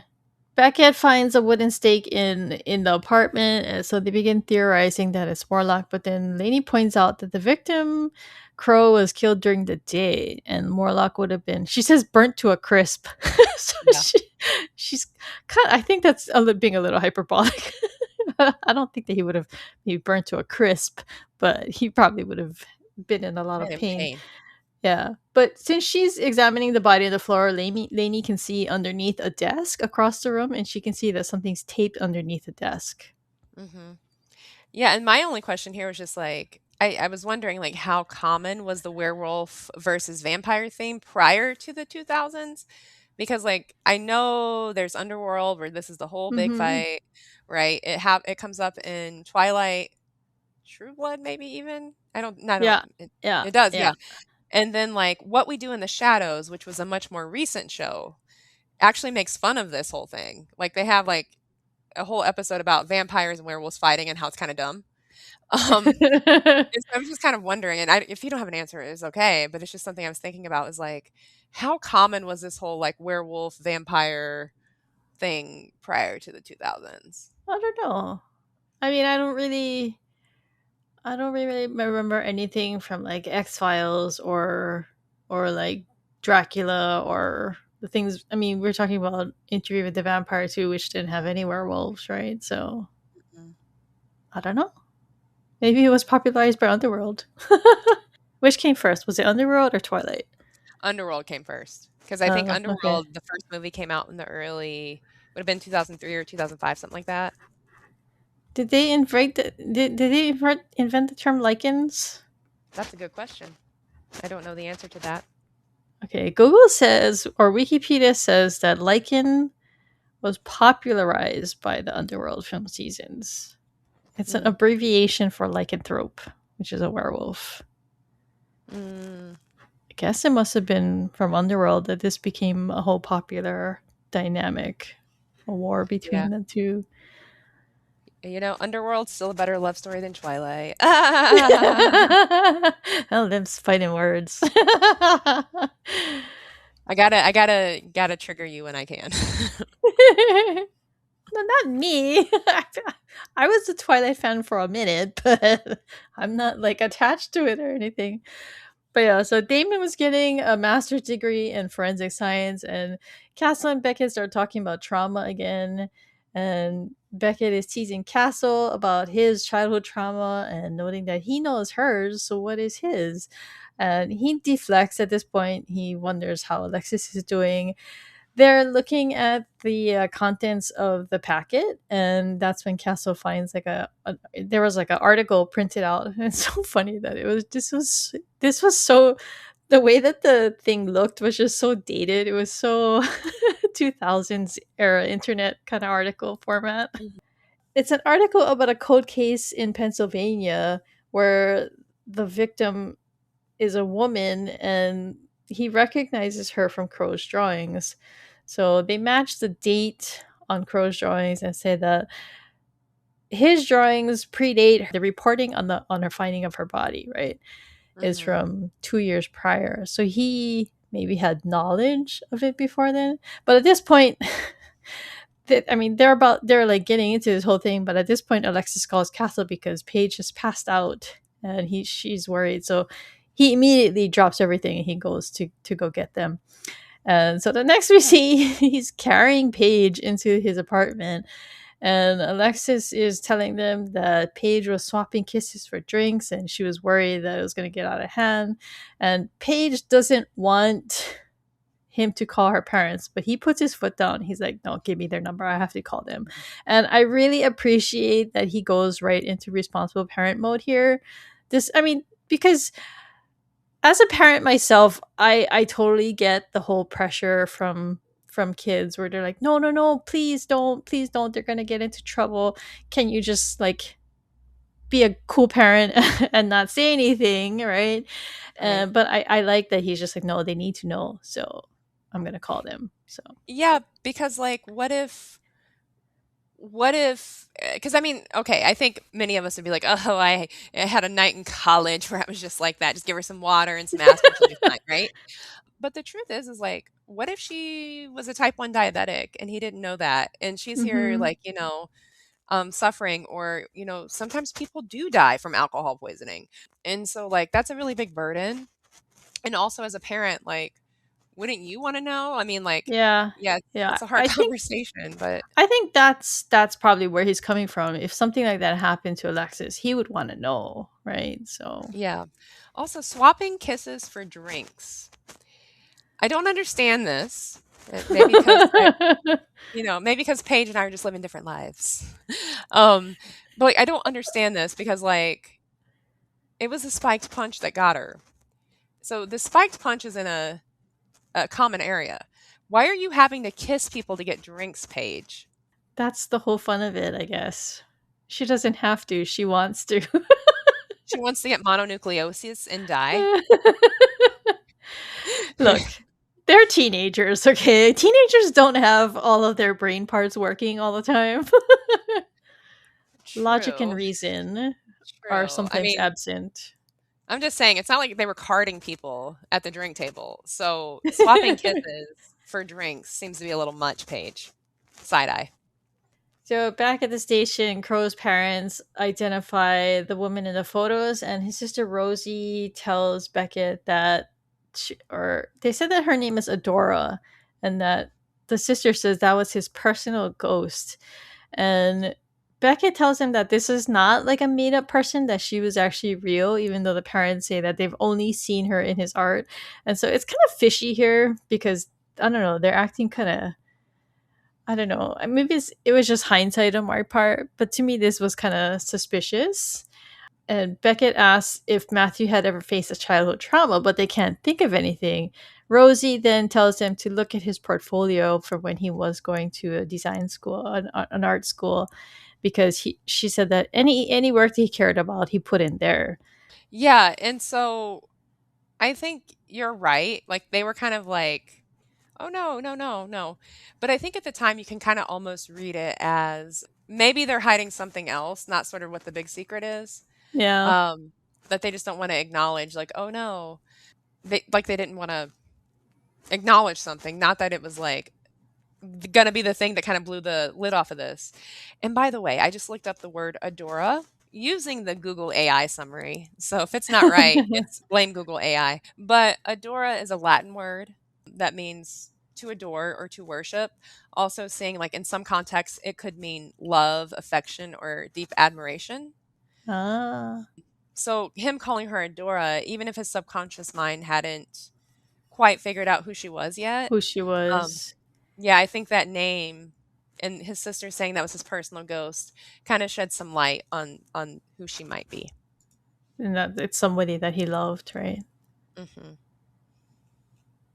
Beckett finds a wooden stake in the apartment, and so they begin theorizing that it's Morlock. But then Lainey points out that the victim, Crow, was killed during the day, and Morlock would have been. She says burnt to a crisp. So Yeah. she's kind. I think that's being a little hyperbolic. I don't think that he would have maybe burnt to a crisp, but he probably would have been in a lot Been of in pain. pain. Yeah. But since she's examining the body on the floor, Lainey can see underneath a desk across the room, and she can see that something's taped underneath the desk. Mhm. Yeah, and my only question here was just like I was wondering like how common was the werewolf versus vampire theme prior to the 2000s? Because like I know there's Underworld where this is the whole big Mm-hmm. fight, right? It comes up in Twilight, True Blood maybe even. I don't Yeah. Yeah. it does, Yeah. yeah. And then like What We Do in the Shadows, which was a much more recent show, actually makes fun of this whole thing. Like they have like a whole episode about vampires and werewolves fighting and how it's kind of dumb. Um, and so I was just kind of wondering, and if you don't have an answer, it's okay. But it's just something I was thinking about is like, how common was this whole like werewolf vampire thing prior to the 2000s? I don't know. I mean, I don't really remember anything from like X Files or like Dracula or the things. I mean, we're talking about Interview with the Vampire too, which didn't have any werewolves, right? So Mm. I don't know. Maybe it was popularized by Underworld. Which came first? Was it Underworld or Twilight? Underworld came first because I think Okay. Underworld, the first movie came out in the early would have been 2003 or 2005, something like that. Did they did they invent the term lichens? That's a good question. I don't know the answer to that. Okay, Google says, or Wikipedia says that lichen was popularized by the Underworld film seasons. It's an Mm. abbreviation for lycanthrope, which is a werewolf. Mm, I guess it must have been from Underworld that this became a whole popular dynamic, a war yeah. between the two. You know, Underworld's still a better love story than Twilight. Oh, them fighting words. I gotta trigger you when I can. No, not me. I was a Twilight fan for a minute, but I'm not like attached to it or anything. But yeah, so Damon was getting a master's degree in forensic science, and Castle and Beckett start talking about trauma again. And Beckett is teasing Castle about his childhood trauma and noting that he knows hers, so what is his? And he deflects at this point. He wonders how Alexis is doing. They're looking at the contents of the packet, and that's when Castle finds like there was like an article printed out. And it's so funny that this was so the way that the thing looked was just so dated. It was so 2000s era internet kind of article format. Mhm. It's an article about a cold case in Pennsylvania where the victim is a woman and he recognizes her from Crow's drawings. So they match the date on Crow's drawings and say that his drawings predate the reporting on her finding of her body, right? Is Mhm. from 2 years prior. So he maybe had knowledge of it before then. But at this point, I mean, they're like getting into this whole thing. But at this point, Alexis calls Castle because Paige has passed out, and she's worried. So he immediately drops everything and he goes to go get them. And so the next we see, he's carrying Paige into his apartment, And Alexis is telling them that Paige was swapping kisses for drinks and she was worried that it was going to get out of hand. And Paige doesn't want him to call her parents, but he puts his foot down. He's like, no, give me their number. I have to call them. And I really appreciate that he goes right into responsible parent mode here. I mean, because as a parent myself, I totally get the whole pressure from kids where they're like, no, no, no, please don't. They're gonna get into trouble. Can you just like be a cool parent and not say anything, right? Right. But I like that he's just like, no, they need to know, so I'm gonna call them. So Yeah, because like what if because I mean, okay, I think many of us would be like, "Oh, I had a night in college where I was just like that. Just give her some water and some aspirin, she'll be fine," right? But the truth is like, what if she was a type 1 diabetic and he didn't know that? And she's here mm-hmm. like, suffering or, sometimes people do die from alcohol poisoning. And so like that's a really big burden. And also as a parent, like, wouldn't you want to know? I mean, like, Yeah, yeah, yeah. it's a hard conversation, but I think that's probably where he's coming from. If something like that happened to Alexis, he would want to know, right? So yeah. Also, swapping kisses for drinks. I don't understand this. Maybe because maybe because Paige and I are just living different lives. Um, but like, I don't understand this because like it was a spiked punch that got her. So the spiked punch is in a common area. Why are you having to kiss people to get drinks, Paige? that's the whole fun of it, I guess. She doesn't have to. She wants to. She wants to get mononucleosis and die. Look, they're teenagers, okay? Teenagers don't have all of their brain parts working all the time. Logic and True. reason are True. I sometimes mean, absent. I'm just saying, it's not like they were carding people at the drink table. So swapping kisses for drinks seems to be a little much, Paige. Side eye. So back at the station, Crow's parents identify the woman in the photos, and his sister Rosie tells Beckett that, or they said that her name is Adora, and that the sister says that was his personal ghost. And Beckett tells him that this is not like a made up person, that she was actually real, even though the parents say that they've only seen her in his art. And so it's kind of fishy here because I don't know, they're acting kind of, I don't know. Maybe it was just hindsight on my part, but to me, this was kind of suspicious. And Beckett asks if Matthew had ever faced a childhood trauma, but they can't think of anything. Rosie then tells him to look at his portfolio for when he was going to a design school, an art school, because she said that any work that he cared about, he put in there. Yeah. And so I think you're right. Like they were kind of like, oh, no, no, no, no. But I think at the time you can kind of almost read it as maybe they're hiding something else, not sort of what the big secret is. Yeah, Um, that they just don't want to acknowledge, like, oh no. They didn't want to acknowledge something. Not that it was like gonna be the thing that kind of blew the lid off of this. And by the way, I just looked up the word adora using the Google AI summary. So if it's not right, it's blame Google AI. But adora is a Latin word that means to adore or to worship. Also saying like in some contexts it could mean love, affection, or deep admiration. ah, So him calling her Adora, even if his subconscious mind hadn't quite figured out who she was yet, who she um, was, yeah, I think that name and his sister saying that was his personal ghost kind of shed some light on who she might be. and that it's somebody that he loved, right? Hmm.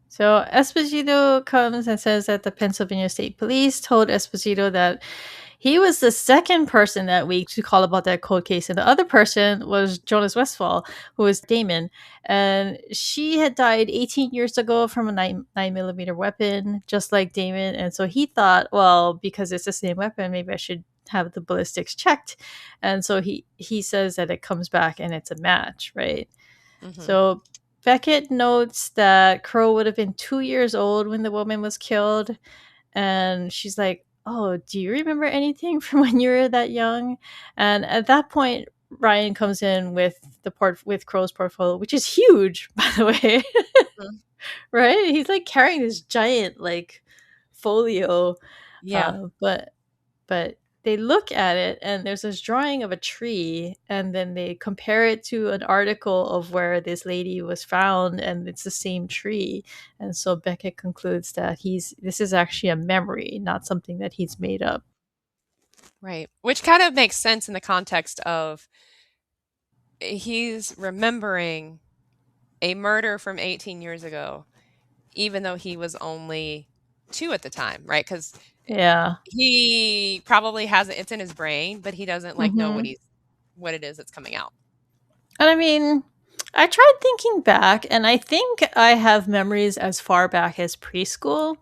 So Esposito comes and says that the Pennsylvania State Police told Esposito that he was the second person that week to call about that cold case, and the other person was Jonas Westfall, who was Damon, and she had died 18 years ago from a 9mm weapon, just like Damon. And so he thought, well, because it's the same weapon, maybe I should have the ballistics checked. And so he says that it comes back and it's a match, right? Hmm. So Beckett notes that Crow would have been 2 years old when the woman was killed. And she's like, oh, do you remember anything from when you were that young? And at that point, Ryan comes in with with Crow's portfolio, which is huge, by the way. Right? He's like carrying this giant like folio. Yeah. But they look at it and there's this drawing of a tree, and then they compare it to an article of where this lady was found, and it's the same tree. And so Beckett concludes that he's this is actually a memory, not something that he's made up. Right. Which kind of makes sense in the context of he's remembering a murder from 18 years ago, even though he was only 2 at the time, right? Because Yeah. he probably has it's in his brain, but he doesn't like know Hmm. what it is that's coming out. And I mean, I tried thinking back, and I think I have memories as far back as preschool,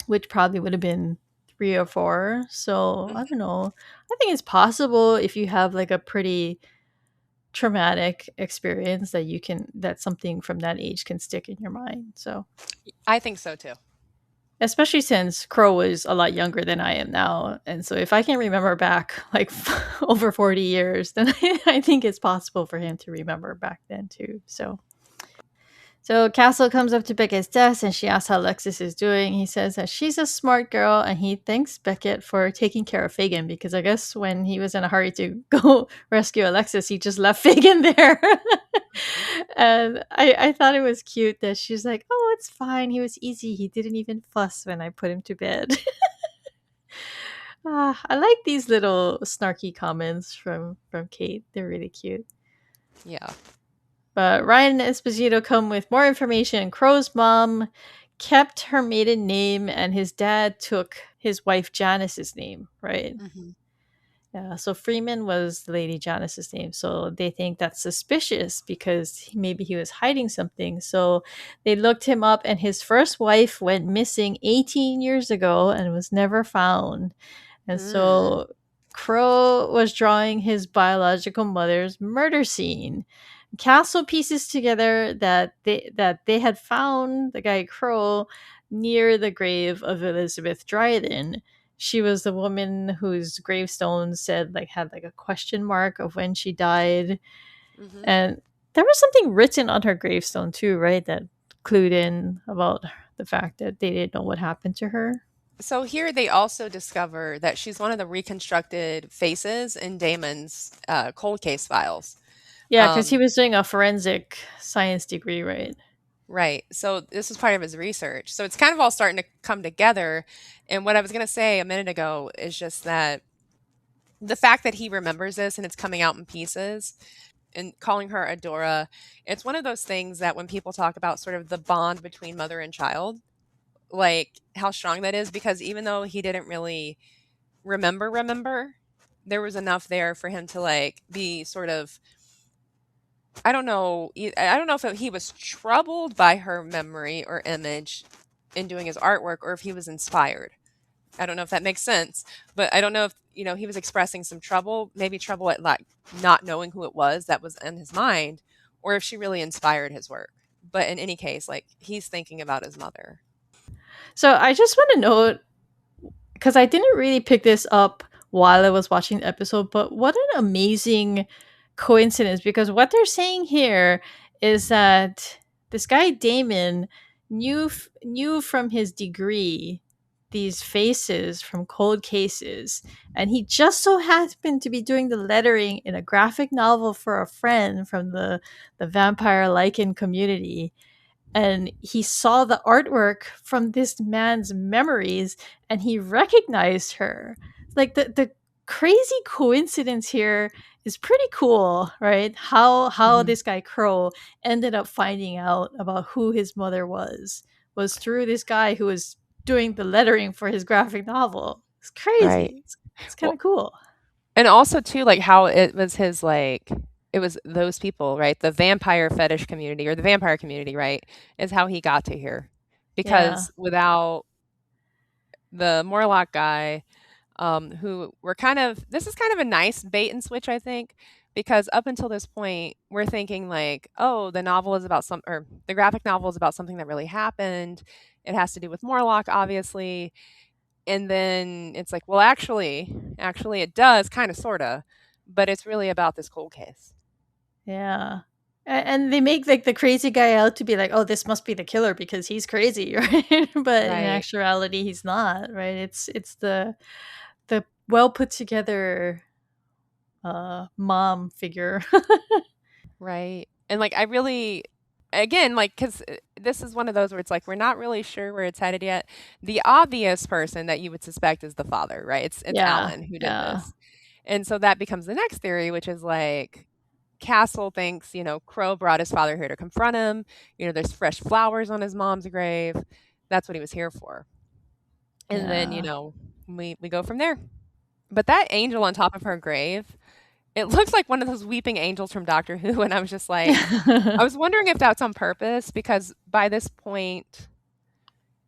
which probably would have been 3 or 4. So I Mhm. don't know. I think it's possible if you have like a pretty traumatic experience that that something from that age can stick in your mind. So I think so too. especially since Crow was a lot younger than I am now, and so if I can remember back like over 40 years, then I think it's possible for him to remember back then too. So Castle comes up to Beckett's desk and she asks how Lexus is doing. He says that she's a smart girl and he thanks Beckett for taking care of Fagin because I guess when he was in a hurry to go rescue Alexis, he just left Fagin there. Mhm. And I thought it was cute that she's like, oh, it's fine. He was easy. He didn't even fuss when I put him to bed. I like these little snarky comments from Kate. They're really cute. Yeah. But Ryan and Esposito come with more information. Crow's mom kept her maiden name, and his dad took his wife Janice's name, right? Mhm. Yeah, so Freeman was Lady Janice's name. So they think that's suspicious because maybe he was hiding something. So they looked him up, and his first wife went missing 18 years ago and was never found. And Mm. so Crow was drawing his biological mother's murder scene. Castle pieces together that they had found the guy Crow near the grave of Elizabeth Dryden. She was the woman whose gravestone said like had like a question mark of when she died, Mhm. and there was something written on her gravestone too, right? That clued in about the fact that they didn't know what happened to her. So here they also discover that she's one of the reconstructed faces in Damon's cold case files. Yeah, because he Um, was doing a forensic science degree, right? right. So this is part of his research. So it's kind of all starting to come together. And what I was going to say a minute ago is just that the fact that he remembers this and it's coming out in pieces and calling her Adora, it's one of those things that when people talk about sort of the bond between mother and child, like how strong that is, because even though he didn't really remember, there was enough there for him to like be sort of I don't know if he was troubled by her memory or image in doing his artwork or if he was inspired. I don't know if that makes sense, but I don't know if, he was expressing some trouble, maybe trouble at like not knowing who it was that was in his mind, or if she really inspired his work. But in any case, like he's thinking about his mother. So I just want to note because I didn't really pick this up while I was watching the episode, but what an amazing coincidence because what they're saying here is that this guy Damon knew from his degree these faces from cold cases, and he just so happened to be doing the lettering in a graphic novel for a friend from the vampire lichen community, and he saw the artwork from this man's memories and he recognized her. Like the crazy coincidence here is pretty cool, right? How Mhm. this guy Crow ended up finding out about who his mother was through this guy who was doing the lettering for his graphic novel. It's Right. crazy. It's kind Well, of cool. and also too, like how it was his like it was those people, right? The vampire fetish community or the vampire community, right? Is how he got to here. Yeah. Because without the Morlock guy, who were kind of this is kind of a nice bait and switch, I think, because up until this point, we're thinking like, oh, the novel is about some or the graphic novel is about something that really happened. It has to do with Morlock, obviously. And then it's like, well, actually it does kind of sorta, but it's really about this cold case. Yeah. And they make like the crazy guy out to be like, oh, this must be the killer because he's crazy, right? But in Right. actuality, he's not, right? It's the well put together mom figure. Right. And, like, I really again, like, 'cause, this is one of those where it's like, we're not really sure where it's headed yet. The obvious person that you would suspect is the father, right? It's Yeah, Alan who did yeah, this. And so that becomes the next theory, which is, like, Castle thinks, Crow brought his father here to confront him. There's fresh flowers on his mom's grave. That's what he was here for. And then, yeah. we go from there. But that angel on top of her grave, it looks like one of those weeping angels from Doctor Who, and I was just like I was wondering if that's on purpose because by this point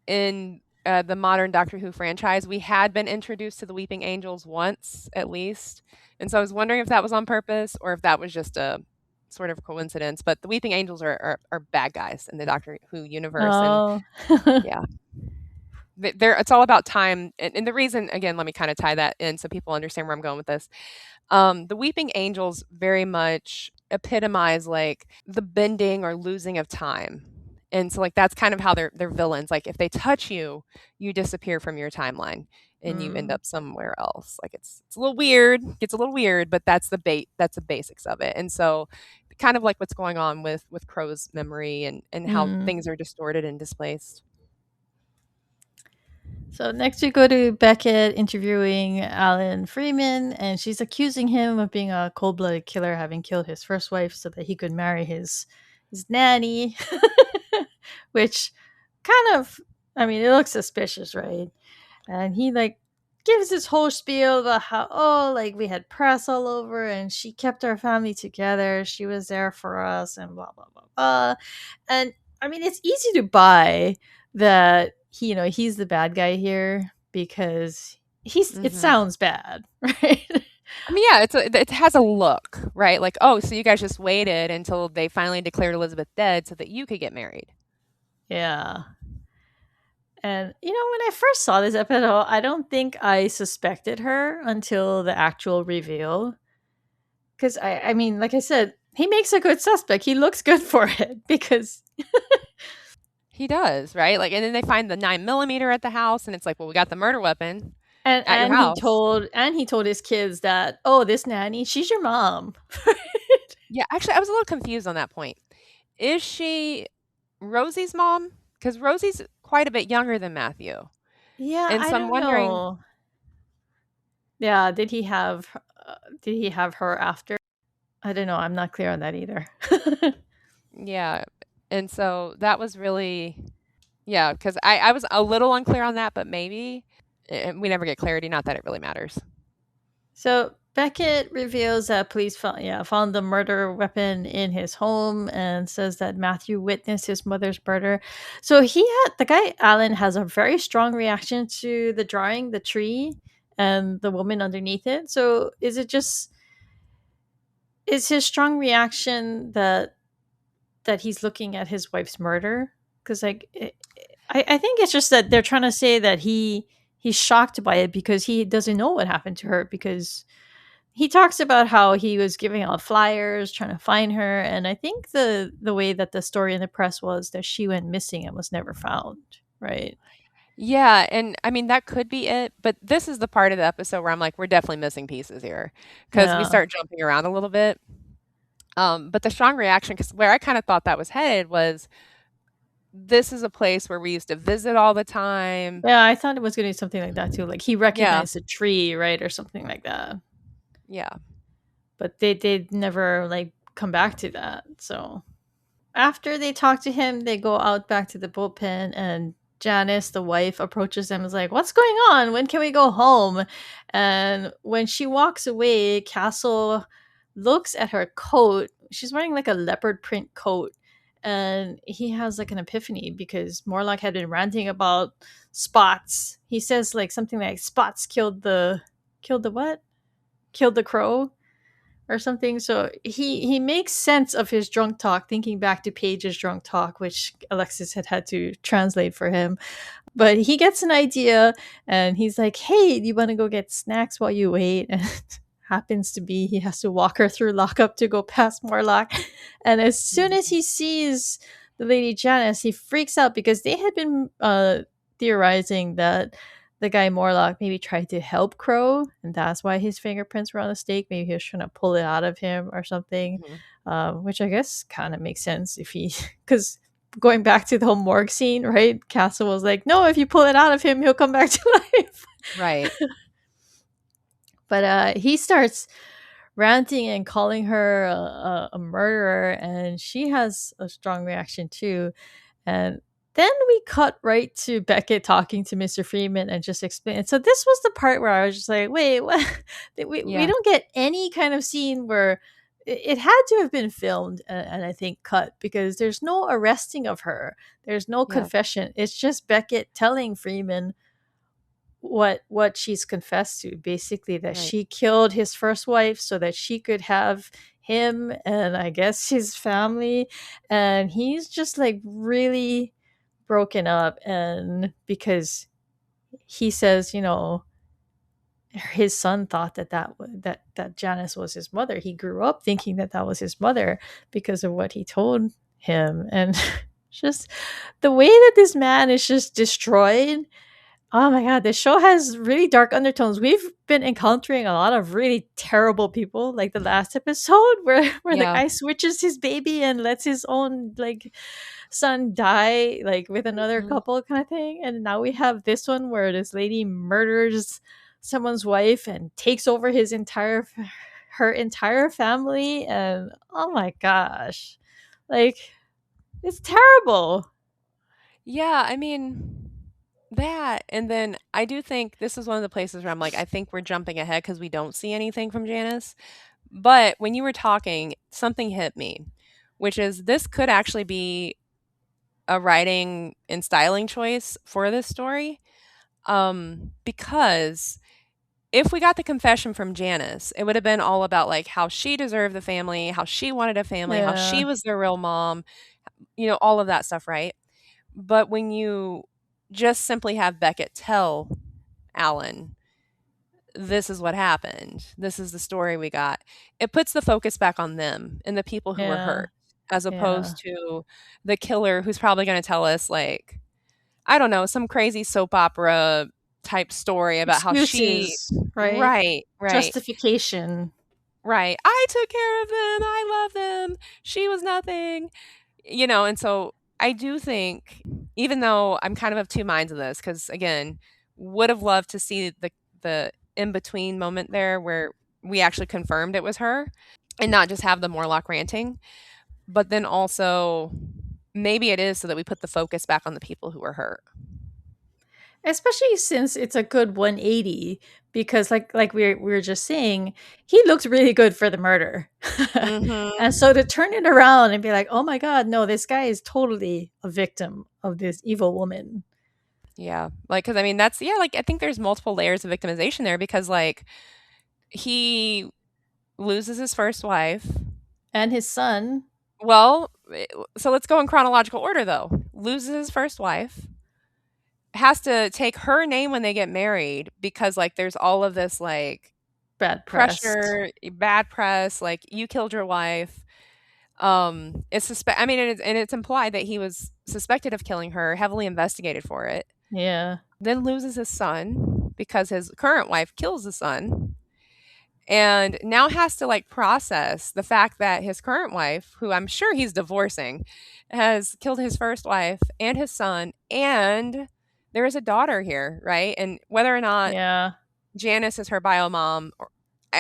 in, the modern Doctor Who franchise, we had been introduced to the weeping angels once, at least, and so I was wondering if that was on purpose or if that was just a sort of coincidence, but the weeping angels are bad guys in the Doctor Who universe, and Oh. yeah, they're it's all about time, and the reason again, let me kinda tie that in so people understand where I'm going with this. The weeping angels very much epitomize, like, the bending or losing of time. And so, like, that's kind of how they're villains. Like, if they touch you, you disappear from your timeline and you end Mm. up somewhere else. Like, it's a little weird, gets a little weird, but that's the basics of it. And so, kind of like what's going on with Crow's memory and how Mm. things are distorted and displaced. So next we go to Beckett interviewing Alan Freeman, and she's accusing him of being a cold-blooded killer, having killed his first wife so that he could marry his nanny, which kind of, I mean, it looks suspicious, right? And he like gives this whole spiel about how, oh, like we had press all over and she kept our family together, she was there for us, and blah blah blah blah. And I mean, it's easy to buy that he's the bad guy here because it Mhm. sounds bad, right? I mean, yeah, it has a look, right? Like, "Oh, so you guys just waited until they finally declared Elizabeth dead so that you could get married." Yeah. And when I first saw this episode, I don't think I suspected her until the actual reveal. Because I mean, like I said, he makes a good suspect. He looks good for it because He does, right? Like, and then they find the 9mm at the house, and it's like, "Well, we got the murder weapon and at your and he house." told and he told his kids that, oh, this nanny, she's your mom. Yeah, actually, I was a little confused on that point. Is she Rosie's mom? Because Rosie's quite a bit younger than Matthew, Yeah, and I so I'm don't wondering. know. Yeah, did he have her after? I don't know. I'm not clear on that either. Yeah, and so that was really yeah, because I was a little unclear on that, but maybe, and we never get clarity, not that it really matters. So Beckett reveals that police found the murder weapon in his home and says that Matthew witnessed his mother's murder. So the guy Alan has a very strong reaction to the drawing, the tree, and the woman underneath it. So is his strong reaction that he's looking at his wife's murder? Because I think it's just that they're trying to say that he's shocked by it because he doesn't know what happened to her because he talks about how he was giving out flyers trying to find her, and I think the way that the story in the press was that she went missing and was never found, right? Yeah, and I mean, that could be it, but this is the part of the episode where I'm like, "We're definitely missing pieces here, because we Yeah. start jumping around a little bit. But the strong reaction, because where I kinda thought that was headed was, this is a place where we used to visit all the time. Yeah, I thought it was gonna be something like that too. Like he Yeah, recognized a tree, right? Or something like that. yeah. But they never like come back to that. So after they talk to him, they go out back to the bullpen, and Janice, the wife, approaches them and is like, "What's going on? When can we go home?" And when she walks away, Castle looks at her coat. She's wearing like a leopard print coat. And he has like an epiphany because Morlock had been ranting about spots. He says like something like spots killed the what? Killed the crow or something. So he makes sense of his drunk talk, thinking back to Paige's drunk talk, which Alexis had to translate for him. But he gets an idea, and he's like, "Hey, do you want to go get snacks while you wait?" And happens to be he has to walk her through lockup to go past Morlock. And as soon as Mhm. he sees the Lady Janice, he freaks out because they had been theorizing that the guy Morlock maybe tried to help Crow, and that's why his fingerprints were on the stake. Maybe he was trying to pull it out of him or something, Mhm. which I guess kind of makes sense if he, because going back to the whole morgue scene, right? Castle was like, no, if you pull it out of him, he'll come back to life. Right. But he starts ranting and calling her a murderer, and she has a strong reaction too. And then we cut right to Beckett talking to Mr. Freeman and just explain. So this was the part where I was just like, wait, what? We Yeah. don't get any kind of scene where it had to have been filmed and I think cut, because there's no arresting of her. There's no Yeah. confession. It's just Beckett telling Freeman what she's confessed to, basically that Right. she killed his first wife so that she could have him and I guess his family. And he's just like really broken up, and because he says, his son thought that Janice was his mother. He grew up thinking that that was his mother because of what he told him. And just the way that this man is just destroyed. Oh my god, this show has really dark undertones. We've been encountering a lot of really terrible people, like the last episode where the Yeah. guy switches his baby and lets his own like son die like with another Mhm. couple kind of thing. And now we have this one where this lady murders someone's wife and takes over her entire family, and oh my gosh. Like, it's terrible. Yeah, I mean, that and then I do think this is one of the places where I'm like, I think we're jumping ahead because we don't see anything from Janice. But when you were talking, something hit me, which is this could actually be a writing and styling choice for this story. Because if we got the confession from Janice, it would have been all about like how she deserved the family, how she wanted a family, how Yeah. she was the real mom, all of that stuff, right? But when you just simply have Beckett tell Alan, this is what happened, this is the story we got, it puts the focus back on them and the people who were Yeah. hurt, as Yeah. opposed to the killer who's probably going to tell us, like, I don't know, some crazy soap opera type story about how she. Excuses, right? Right, right. Justification. Right. I took care of them. I love them. She was nothing. And so I do think, even though I'm kind of two minds of this, because again, would have loved to see the in between moment there where we actually confirmed it was her and not just have the Morlock ranting. But then also, maybe it is so that we put the focus back on the people who were hurt. Especially since it's a good 180, because like we were just saying, he looked really good for the murder. And Hmm. so to turn it around and be like, "Oh my god, no, this guy is totally a victim of this evil woman." Yeah. Like, because I mean, that's, yeah, like, I think there's multiple layers of victimization there because, like, he loses his first wife. And his son. Well, so let's go in chronological order though. Loses his first wife, has to take her name when they get married because like there's all of this like Bad press. pressure, bad press, like you killed your wife. I mean, and it's implied that he was suspected of killing her, heavily investigated for it. Yeah. Then loses his son because his current wife kills the son. And now has to like process the fact that his current wife, who I'm sure he's divorcing, has killed his first wife and his son, and there is a daughter here, right? And whether or not Yeah. Janice is her bio mom, or,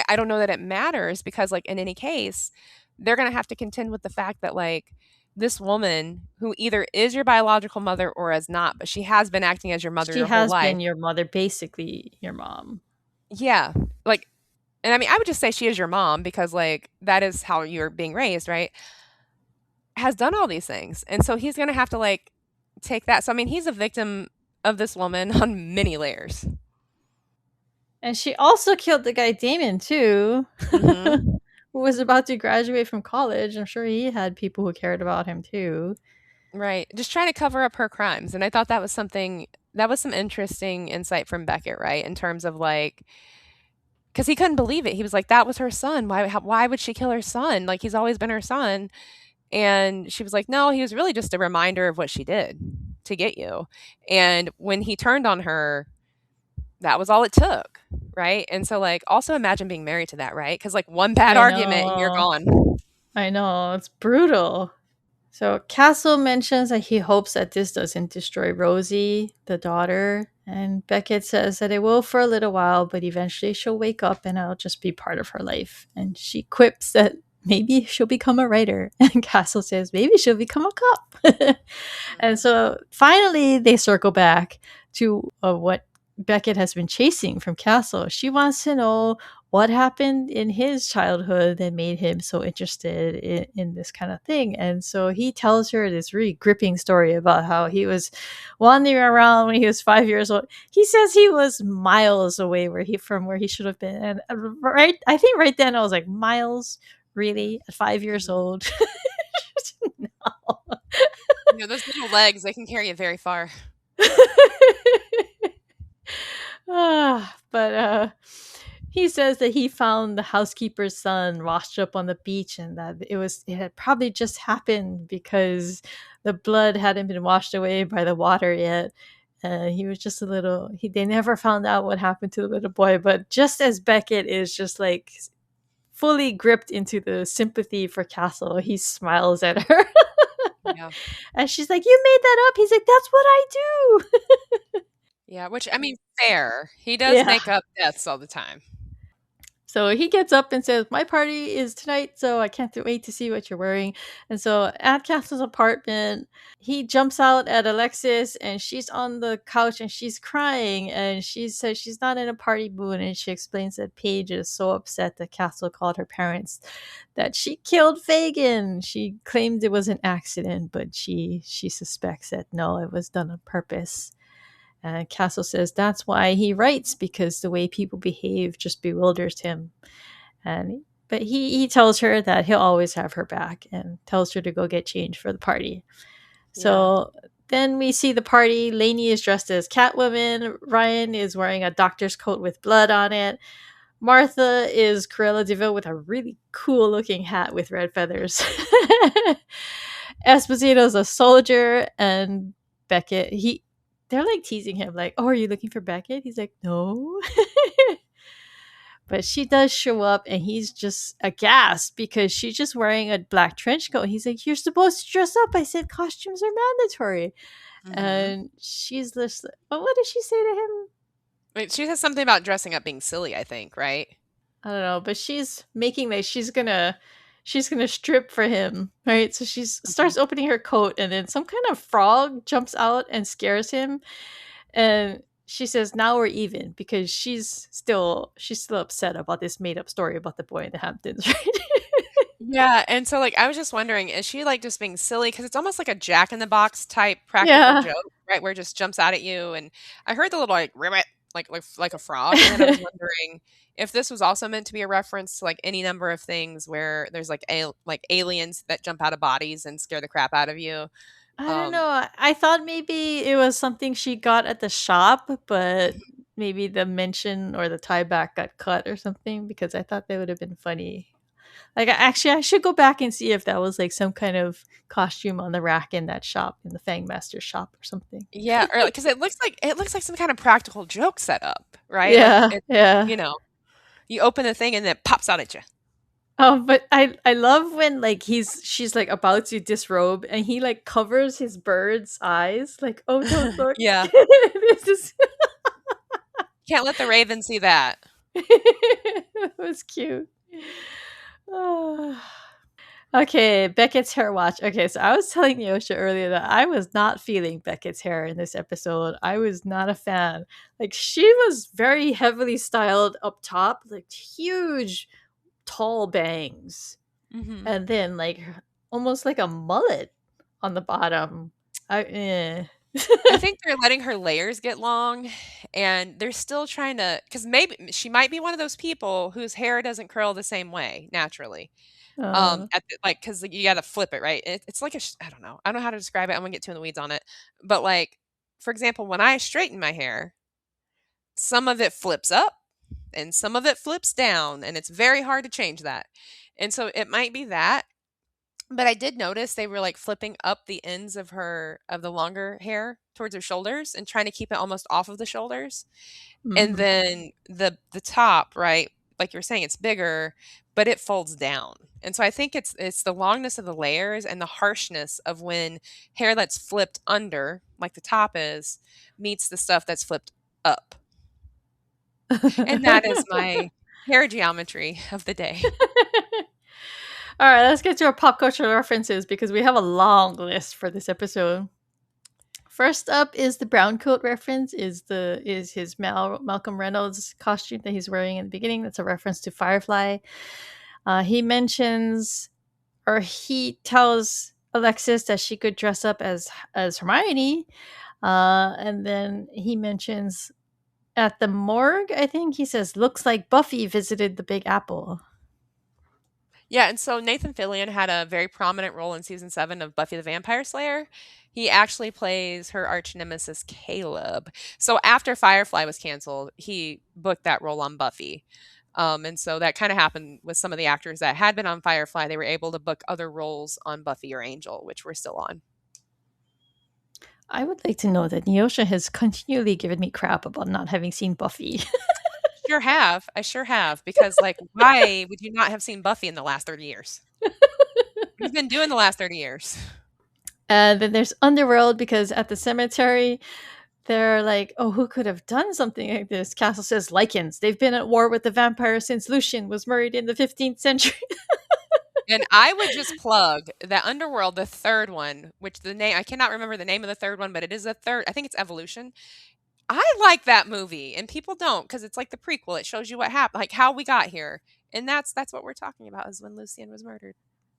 I don't know that it matters because, like, in any case, they're going to have to contend with the fact that, like, this woman who either is your biological mother or is not, but she has been acting as your mother She your whole has life. been your mother, basically your mom. Yeah. Like, and I mean, I would just say she is your mom because, like, that is how you're being raised, right? Has done all these things. And so he's going to have to, like, take that. So, I mean, he's a victim of this woman on many layers. And she also killed the guy Damon too, Hmm. who was about to graduate from college. I'm sure he had people who cared about him too. Right. Just trying to cover up her crimes. And I thought that was something, that was some interesting insight from Beckett, right? In terms of, like, because he couldn't believe it. He was like, that was her son. Why would she kill her son? Like, he's always been her son. And she was like, no, he was really just a reminder of what she did to get you. And when he turned on her, that was all it took, right? And so, like, also imagine being married to that, right? Because, like, one bad I argument and you're know. gone. I know. It's brutal. So Castle mentions that he hopes that this doesn't destroy Rosie, the daughter, and Beckett says that it will for a little while, but eventually she'll wake up and it'll just be part of her life. And she quips that maybe she'll become a writer, and Castle says maybe she'll become a cop. And Mhm. so finally they circle back to what Beckett has been chasing from Castle. She wants to know what happened in his childhood that made him so interested in this kind of thing. And so he tells her this really gripping story about how he was wandering around when he was 5 years old. He says he was miles away where he should have been. And right, I think right then I was like, miles, really, at 5 years Mhm. old? No. You know, those little legs, they can carry you very far. But he says that he found the housekeeper's son washed up on the beach, and that it had probably just happened because the blood hadn't been washed away by the water yet. He was just a little. They never found out what happened to the little boy. But just as Beckett is just like fully gripped into the sympathy for Castle, he smiles at her, Yeah. and she's like, "You made that up." He's like, "That's what I do." Yeah, which, I mean, fair. He does Yeah. make up deaths all the time. So he gets up and says, "My party is tonight, so I can't wait to see what you're wearing." And so at Castle's apartment, he jumps out at Alexis, and she's on the couch and she's crying. And she says she's not in a party mood. And she explains that Paige is so upset that Castle called her parents that she killed Fagin. She claimed it was an accident, but she suspects that no, it was done on purpose. And Castle says that's why he writes, because the way people behave just bewilders him. But he tells her that he'll always have her back and tells her to go get changed for the party. Yeah. So then we see the party. Lainey is dressed as Catwoman. Ryan is wearing a doctor's coat with blood on it. Martha is Cruella DeVille with a really cool looking hat with red feathers. Esposito's a soldier, and Beckett, they're like teasing him, like, "Oh, are you looking for Beckett?" He's like, "No." But she does show up, and he's just aghast because she's just wearing a black trench coat. He's like, "You're supposed to dress up. I said costumes are mandatory." Mhm. And she's just, well, what did she say to him? Wait, she says something about dressing up being silly, I think, right? I don't know, but she's making like she's gonna strip for him, right? So she Mhm. starts opening her coat, and then some kind of frog jumps out and scares him, and she says, "Now we're even," because she's still upset about this made up story about the boy in the Hamptons, right? Yeah, and so, like, I was just wondering, is she, like, just being silly? Because it's almost like a Jack in the Box type practical Yeah. joke, right, where it just jumps out at you, and I heard the little, like, "ribbit," like a frog, and then I was wondering if this was also meant to be a reference to, like, any number of things where there's, like, aliens that jump out of bodies and scare the crap out of you. I don't Um, know. I thought maybe it was something she got at the shop, but maybe the mention or the tie back got cut or something, because I thought that would have been funny. Like, actually, I should go back and see if that was like some kind of costume on the rack in that shop, in the Fangmaster shop or something. yeah, or because it looks like some kind of practical joke setup, right? Like, Yeah, it yeah. you know, you open the thing and then it pops out at you. Oh, but I love when like she's like about to disrobe, and he like covers his bird's eyes, like, "Oh, don't look." Yeah. This is Can't let the raven see that. it was cute. Ah. Okay, Beckett's hair watch. Okay, so I was telling Neoshia earlier that I was not feeling Beckett's hair in this episode. I was not a fan. Like, she was very heavily styled up top, like huge, tall bangs, Mhm. and then like almost like a mullet on the bottom. I think they're letting her layers get long, and they're still trying to, because maybe she might be one of those people whose hair doesn't curl the same way naturally. uh, At the, like, because you gotta flip it, right? It's like I don't know. I don't know how to describe it. I'm gonna get too in the weeds on it. But, like, for example, when I straighten my hair, some of it flips up and some of it flips down, and it's very hard to change that. And so it might be that. But I did notice they were, like, flipping up the ends of the longer hair towards her shoulders and trying to keep it almost off of the shoulders. And Mhm. then the top, right, like you were saying, it's bigger, but it folds down. And so I think it's the longness of the layers and the harshness of when hair that's flipped under, like the top is, meets the stuff that's flipped up. And that is my hair geometry of the day. All right, let's get to our pop culture references because we have a long list for this episode. First up is the brown coat reference. Is his Malcolm Reynolds costume that he's wearing in the beginning? That's a reference to Firefly. He mentions, or he tells Alexis that she could dress up as Hermione, and then he mentions at the morgue. I think he says, "Looks like Buffy visited the Big Apple." Yeah, and so Nathan Fillion had a very prominent role in season 7 of Buffy the Vampire Slayer. He actually plays her arch nemesis Caleb. So after Firefly was canceled, he booked that role on Buffy. And so that kind of happened with some of the actors that had been on Firefly. They were able to book other roles on Buffy or Angel, which we're still on. I would like to know that Neoshia has continually given me crap about not having seen Buffy. Sure have. I sure have. Because, like, why would you not have seen Buffy in the last 30 years? What have you been doing the last 30 years? And then there's Underworld because at the cemetery, they're like, oh, who could have done something like this? Castle says lichens. They've been at war with the vampires since Lucian was murdered in the 15th century. And I would just plug that Underworld, the third one, which the name I cannot remember the name of the third one, but it is the third. I think it's Evolution. I like that movie, and people don't because it's like the prequel. It shows you what happened, like how we got here, and that's what we're talking about is when Lucian was murdered.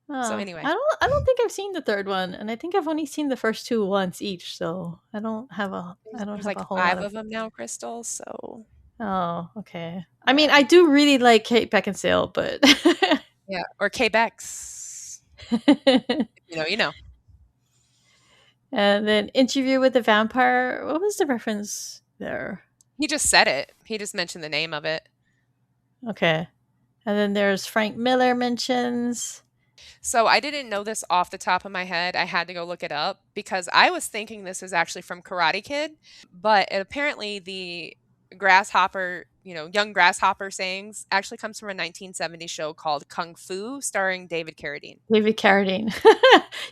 So Oh, anyway, I don't think I've seen the third one, and I think I've only seen the first two once each, so I don't there's have like a whole lot 5 of. of them now, Crystal. So Oh, okay. I mean, yeah, I do really like Kate Beckinsale, but yeah, or K-Bex. You know. and then Interview with the Vampire. What was the reference there? He just said it. He just mentioned the name of it. Okay. And then there's Frank Miller mentions. So I didn't know this off the top of my head. I had to go look it up because I was thinking this was actually from Karate Kid, but apparently the grasshopper, young grasshopper sayings actually comes from a 1970 show called Kung Fu starring David Carradine. David Carradine.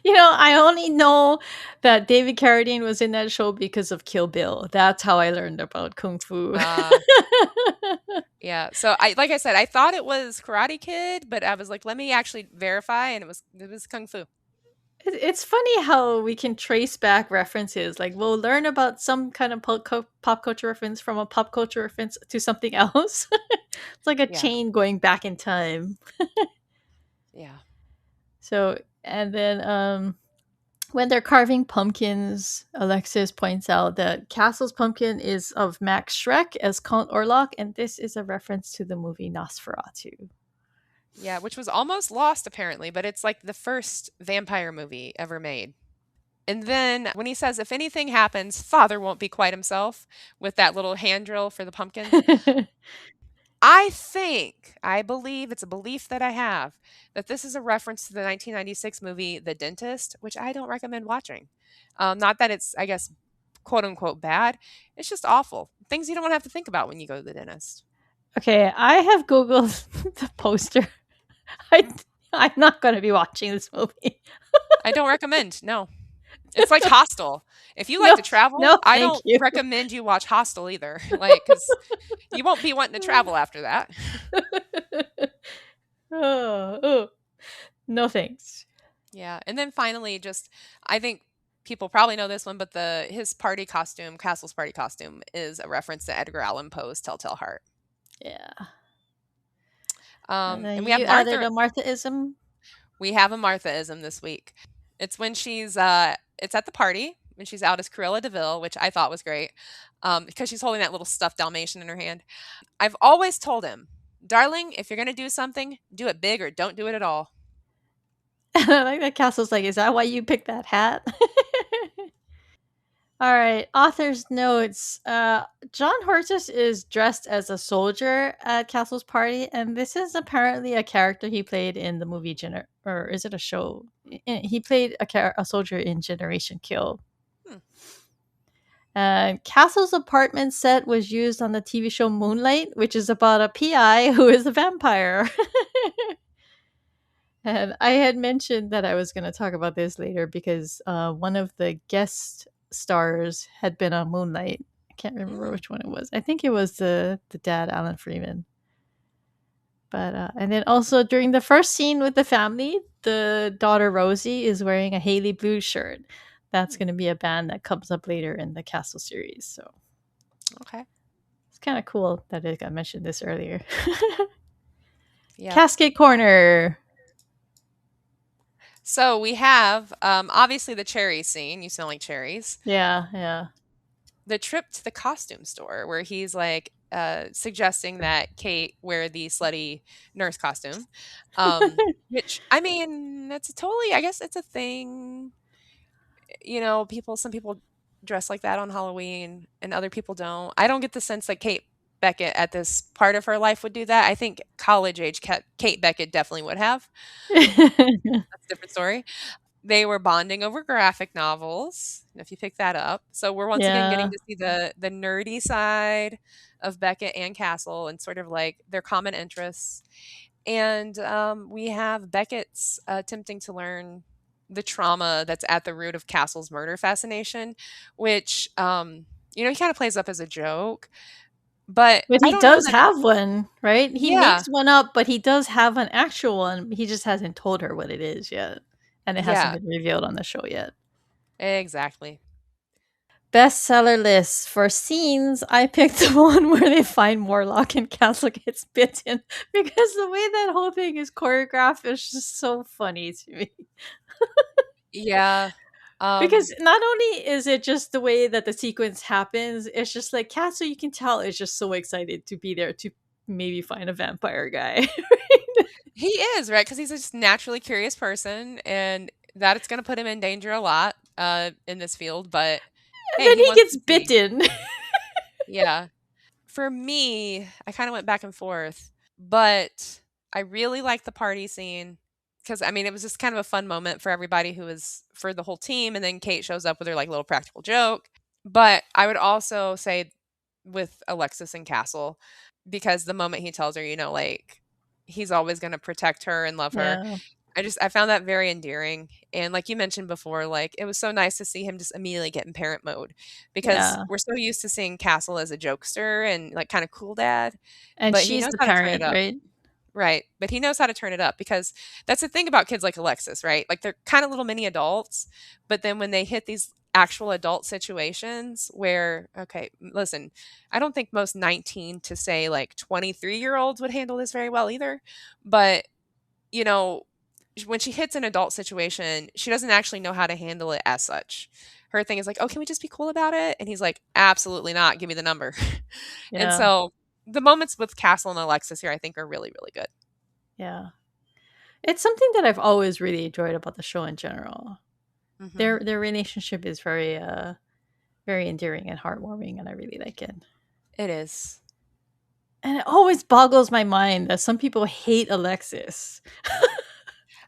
I only know that David Carradine was in that show because of Kill Bill. That's how I learned about Kung Fu. Uh yeah. So like I said, I thought it was Karate Kid, but I was like, let me actually verify and it was Kung Fu. It's funny how we can trace back references. Like we'll learn about some kind of pop culture reference from a pop culture reference to something else. It's like a Yeah. chain going back in time. Yeah. So, and then when they're carving pumpkins, Alexis points out that Castle's pumpkin is of Max Schreck as Count Orlok, and this is a reference to the movie Nosferatu. Yeah, which was almost lost apparently, but it's like the first vampire movie ever made. And then when he says, if anything happens, father won't be quite himself with that little hand drill for the pumpkins. I believe, it's a belief that I have, that this is a reference to the 1996 movie The Dentist, which I don't recommend watching. Not that it's, I guess, quote unquote bad. It's just awful. Things you don't want to have to think about when you go to the dentist. Okay, I have Googled the poster. I, I'm not going to be watching this movie. I don't recommend. No. It's like Hostel. If you like No, to travel, no, I thank don't you. recommend you watch Hostel either. Like, because you won't be wanting to travel after that. Oh, no thanks. Yeah, and then finally, just I think people probably know this one, but the his party costume, Castle's party costume, is a reference to Edgar Allan Poe's Telltale Heart. Yeah. And then And we have you added Martha. a Marthaism. We have a Marthaism this week. It's when it's at the party when she's out as Cruella Deville, which I thought was great, because she's holding that little stuffed Dalmatian in her hand. I've always told him, darling, if you're gonna do something, do it big or don't do it at all. I like that Castle's like, is that why you picked that hat? All right, author's notes. John Hortus is dressed as a soldier at Castle's party, and this is apparently a character he played in the movie or is it a show? He played a soldier in Generation Kill. Hmm, Castle's apartment set was used on the TV show Moonlight, which is about a PI who is a vampire. And I had mentioned that I was going to talk about this later because one of the guest stars had been on Moonlight. I can't remember mm, which one it was. I think it was the dad, Alan Freeman. But and then also during the first scene with the family, the daughter Rosie is wearing a Haley Blue shirt. That's hmm, going to be a band that comes up later in the Castle series. So okay. it's kind of cool that I got mentioned this earlier. Yeah. Casket Corner. So we have obviously the cherry scene. You smell like cherries. Yeah, yeah. The trip to the costume store where he's like suggesting that Kate wear the slutty nurse costume. Which I mean, that's a totally I guess it's a thing. Some people dress like that on Halloween and other people don't. I don't get the sense that Kate Beckett at this part of her life would do that. I think college age Kate Beckett definitely would have. That's a different story. They were bonding over graphic novels, if you pick that up. So we're once again getting Yeah. to see the nerdy side of Beckett and Castle and sort of like their common interests. And we have Beckett's attempting to learn the trauma that's at the root of Castle's murder fascination, which he kind of plays up as a joke, but But I he don't know does that have one, right? He yeah, makes one up, but he does have an actual one. He just hasn't told her what it is yet. And it hasn't yeah, been revealed on the show yet. exactly. Bestseller list for scenes, I picked the one where they find Morlock and Castle gets bitten because the way that whole thing is choreographed is just so funny to me. Yeah. Because Um not only is it just the way that the sequence happens, it's just like Castle, you can tell, is just so excited to be there to maybe find a vampire guy. he is, right? Cuz he's a just naturally curious person and that it's going to put him in danger a lot in this field, but And hey, then he he wants gets to see. bitten. Yeah. For me, I kind of went back and forth, but I really like the party scene because I mean it was just kind of a fun moment for everybody who was for the whole team, and then Kate shows up with her like little practical joke. But I would also say with Alexis and Castle, because the moment he tells her, like he's always going to protect her and love her, Yeah, I found that very endearing, and like you mentioned before, like, it was so nice to see him just immediately get in parent mode, because yeah. we're so used to seeing Castle as a jokester and, like, kinda cool dad, And but he she's knows the how to turn it parent, up. right? Right, but he knows how to turn it up because that's the thing about kids like Alexis, right? Like, they're kinda little mini adults, but then when they hit these actual adult situations where okay, listen, I don't think most 19 to, say, like, 23-year-olds would handle this very well either, but you know, when she hits an adult situation, she doesn't actually know how to handle it as such. Her thing is like, "Oh, can we just be cool about it?" And he's like, "Absolutely not. Give me the number." And Yeah, so the moments with Castle and Alexis here, I think, are really, really good. yeah. It's something that I've always really enjoyed about the show in general. Hmm. Their relationship is very endearing and heartwarming, and I really like it. It is. And it always boggles my mind that some people hate Alexis.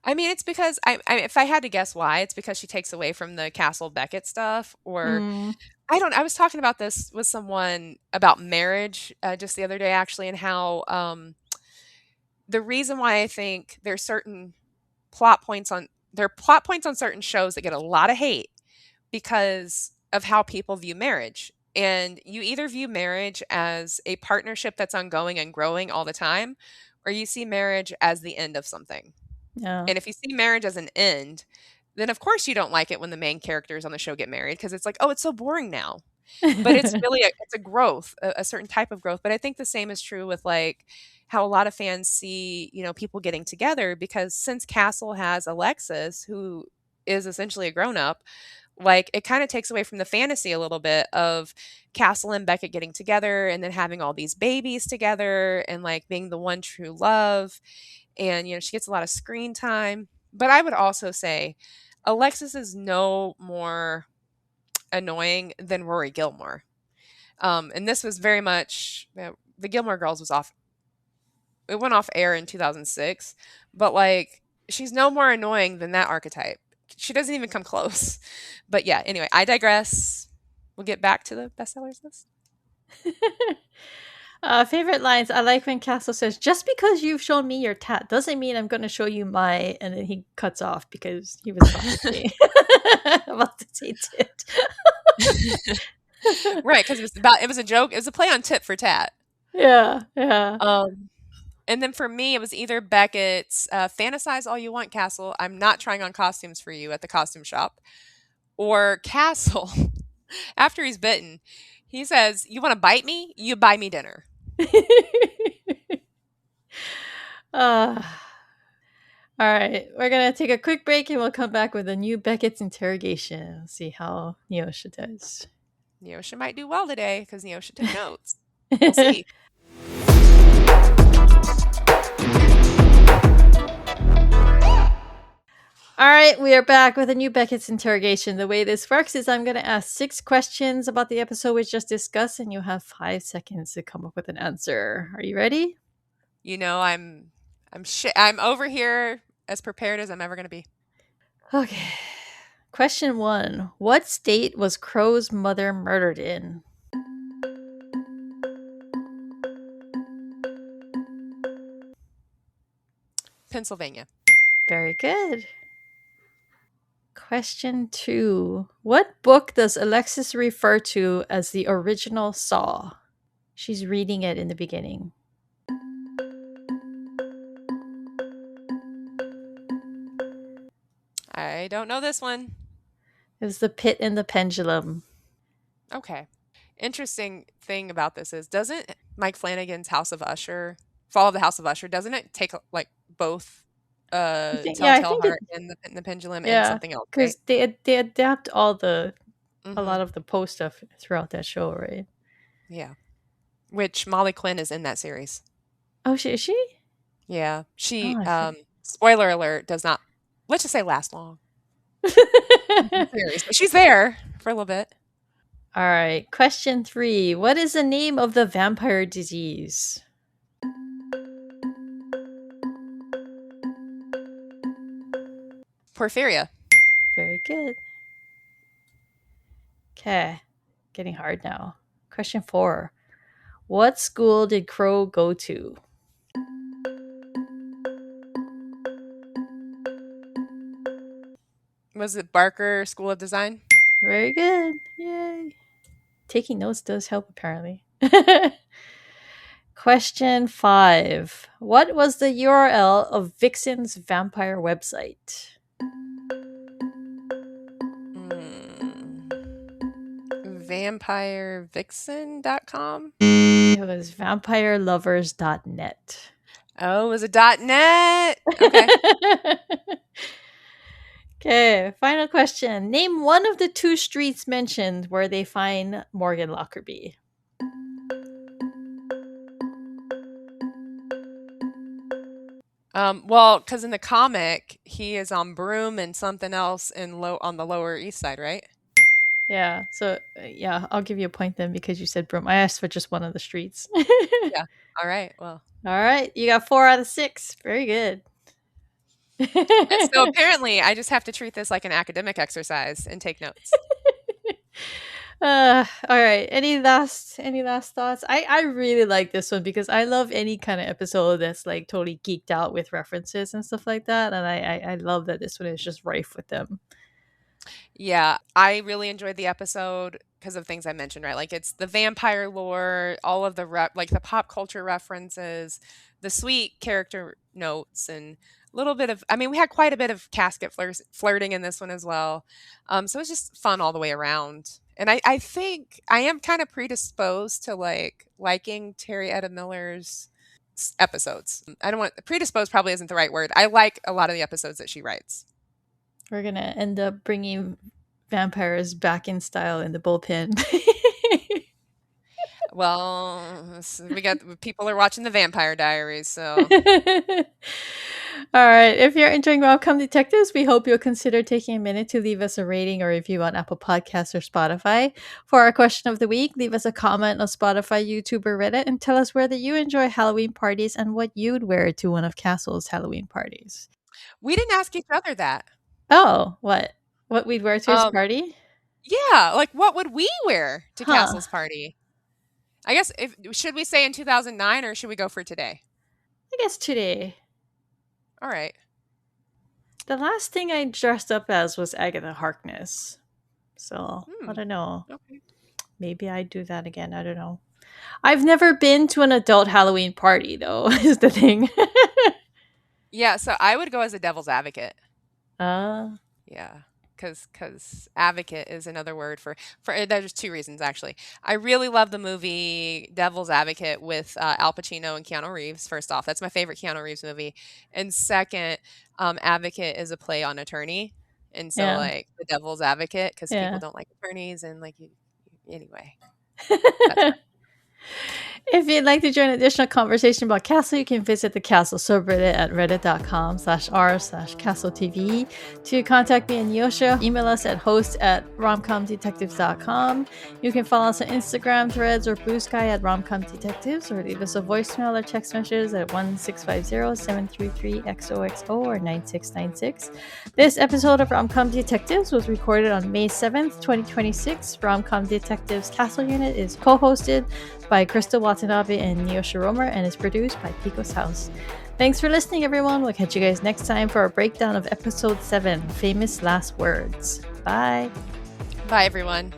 I mean, it's because if I had to guess why, it's because she takes away from the Castle Beckett stuff, or Mm, I don't. I was talking about this with someone about marriage just the other day, actually, and how the reason why I think there's certain plot points on there are plot points on certain shows that get a lot of hate because of how people view marriage. And you either view marriage as a partnership that's ongoing and growing all the time, or you see marriage as the end of something. yeah. And if you see marriage as an end, then of course you don't like it when the main characters on the show get married because it's like, oh, it's so boring now. But it's really it's a growth, a certain type of growth. But I think the same is true with like how a lot of fans see, people getting together because since Castle has Alexis, who is essentially a grown up, like it kind of takes away from the fantasy a little bit of Castle and Beckett getting together and then having all these babies together and like being the one true love. And she gets a lot of screen time. But I would also say Alexis is no more annoying than Rory Gilmore. And this was very much the Gilmore Girls was off. It went off air in 2006, but like she's no more annoying than that archetype. She doesn't even come close. But yeah, anyway, I digress. We'll get back to the bestsellers list. Favorite lines. I like when Castle says, "Just because you've shown me your tat doesn't mean I'm going to show you my." And then he cuts off because he was about to say about to say tit. Right, because it was a joke. It was a play on tit for tat. Yeah, yeah. Um, and then for me, it was either Beckett's "Fantasize all you want, Castle. I'm not trying on costumes for you at the costume shop," or Castle after he's bitten. He says, "You want to bite me? You buy me dinner." uh, all right, we're gonna take a quick break and we'll come back with a new Beckett's interrogation. See how Neoshia does. Neoshia might do well today because Neoshia took notes. We'll see. All right, we are back with a new Beckett's interrogation. The way this works is I'm going to ask 6 questions about the episode we just discussed, and you have 5 seconds to come up with an answer. Are you ready? You know, I'm over here as prepared as I'm ever going to be. Okay. Question 1. What state was Crow's mother murdered in? Pennsylvania. Very good. Question 2. What book does Alexis refer to as the original Saw? She's reading it in the beginning. I don't know this one. It was The Pit and the Pendulum. Okay. Interesting thing about this is, doesn't Mike Flanagan's House of Usher, Fall of the House of Usher, doesn't it take like both I Telltale think it. Heart and the Pendulum and Yeah, something else, right? because they adapt a Hmm. lot of the Poe stuff throughout that show, right? Yeah. Which Molly Quinn is in that series. Oh, is she? Yeah. Oh, She I forgot. spoiler alert, does not, let's just say, last long in the series. But she's there for a little bit. All right. Question 3. What is the name of the vampire disease? Porphyria. Very good. Okay. Getting hard now. Question 4. What school did Crow go to? Was it Barker School of Design? Very good. Yay. Taking notes does help, apparently. Question 5. What was the URL of Vixen's vampire website? Mm, VampireVixen.com? It was vampirelovers.net. Oh, it was a .net. Okay. Okay, final question. Name one of the 2 streets mentioned where they find Morgan Lockerbie. Well, because in the comic, he is on Broome and something else on the Lower East Side, right? Yeah, so yeah, I'll give you a point then because you said Broome. I asked for just one of the streets. Yeah. All right. Well, All right, you got 4 out of 6. Very good. so apparently, I just have to treat this like an academic exercise and take notes. All right. Any last thoughts? I really like this one because I love any kind of episode that's like totally geeked out with references and stuff like that, and I love that this one is just rife with them. Yeah, I really enjoyed the episode because of things I mentioned, right? Like it's the vampire lore, all of the like the pop culture references, the sweet character notes, and a little bit of. I mean, we had quite a bit of casket flirting in this one as well. So it's just fun all the way around. And I think I am kind of predisposed to like liking Terry Etta Miller's episodes. I don't want predisposed probably isn't the right word. I like a lot of the episodes that she writes. We're gonna end up bringing vampires back in style in the bullpen. Well, we got people are watching the Vampire Diaries, so All right. If you're enjoying Rom-Com Detectives, we hope you'll consider taking a minute to leave us a rating or review on Apple Podcasts or Spotify. For our question of the week, leave us a comment on Spotify, YouTube, or Reddit and tell us whether you enjoy Halloween parties and what you'd wear to one of Castle's Halloween parties. We didn't ask each other that. Oh, what? What we'd wear to his Um, party? yeah, like what would we wear to Huh. Castle's party? I guess if should we say in 2009 or should we go for today? I guess today. All right. The last thing I dressed up as was Agatha Harkness. So, I Hmm. don't know. Okay. Maybe I'd do that again. I don't know. I've never been to an adult Halloween party, though, is the thing. Yeah, so I would go as a devil's advocate. uh, Yeah, because advocate is another word for. There's two reasons actually. I really love the movie Devil's Advocate with Al Pacino and Keanu Reeves. First off, that's my favorite Keanu Reeves movie, and second, advocate is a play on attorney, and so yeah, like the Devil's Advocate because people yeah. don't like attorneys and like you. Anyway, that's If you'd like to join additional conversation about Castle, you can visit the Castle subreddit at reddit.com/r/CastleTV. To contact me and Neoshia, email us at host@romcomdetectives.com. You can follow us on Instagram, Threads, or Blue Sky at romcomdetectives, or leave us a voicemail or text message at 1-650-733-XOXO or 9696. This episode of Rom-Com Detectives was recorded on May 7th, 2026. Rom-Com Detectives Castle Unit is co-hosted by Crystal Watanabe and Neoshia Roemer and is produced by Pico's House. Thanks for listening, everyone. We'll catch you guys next time for our breakdown of episode 7, Famous Last Words. Bye. bye everyone.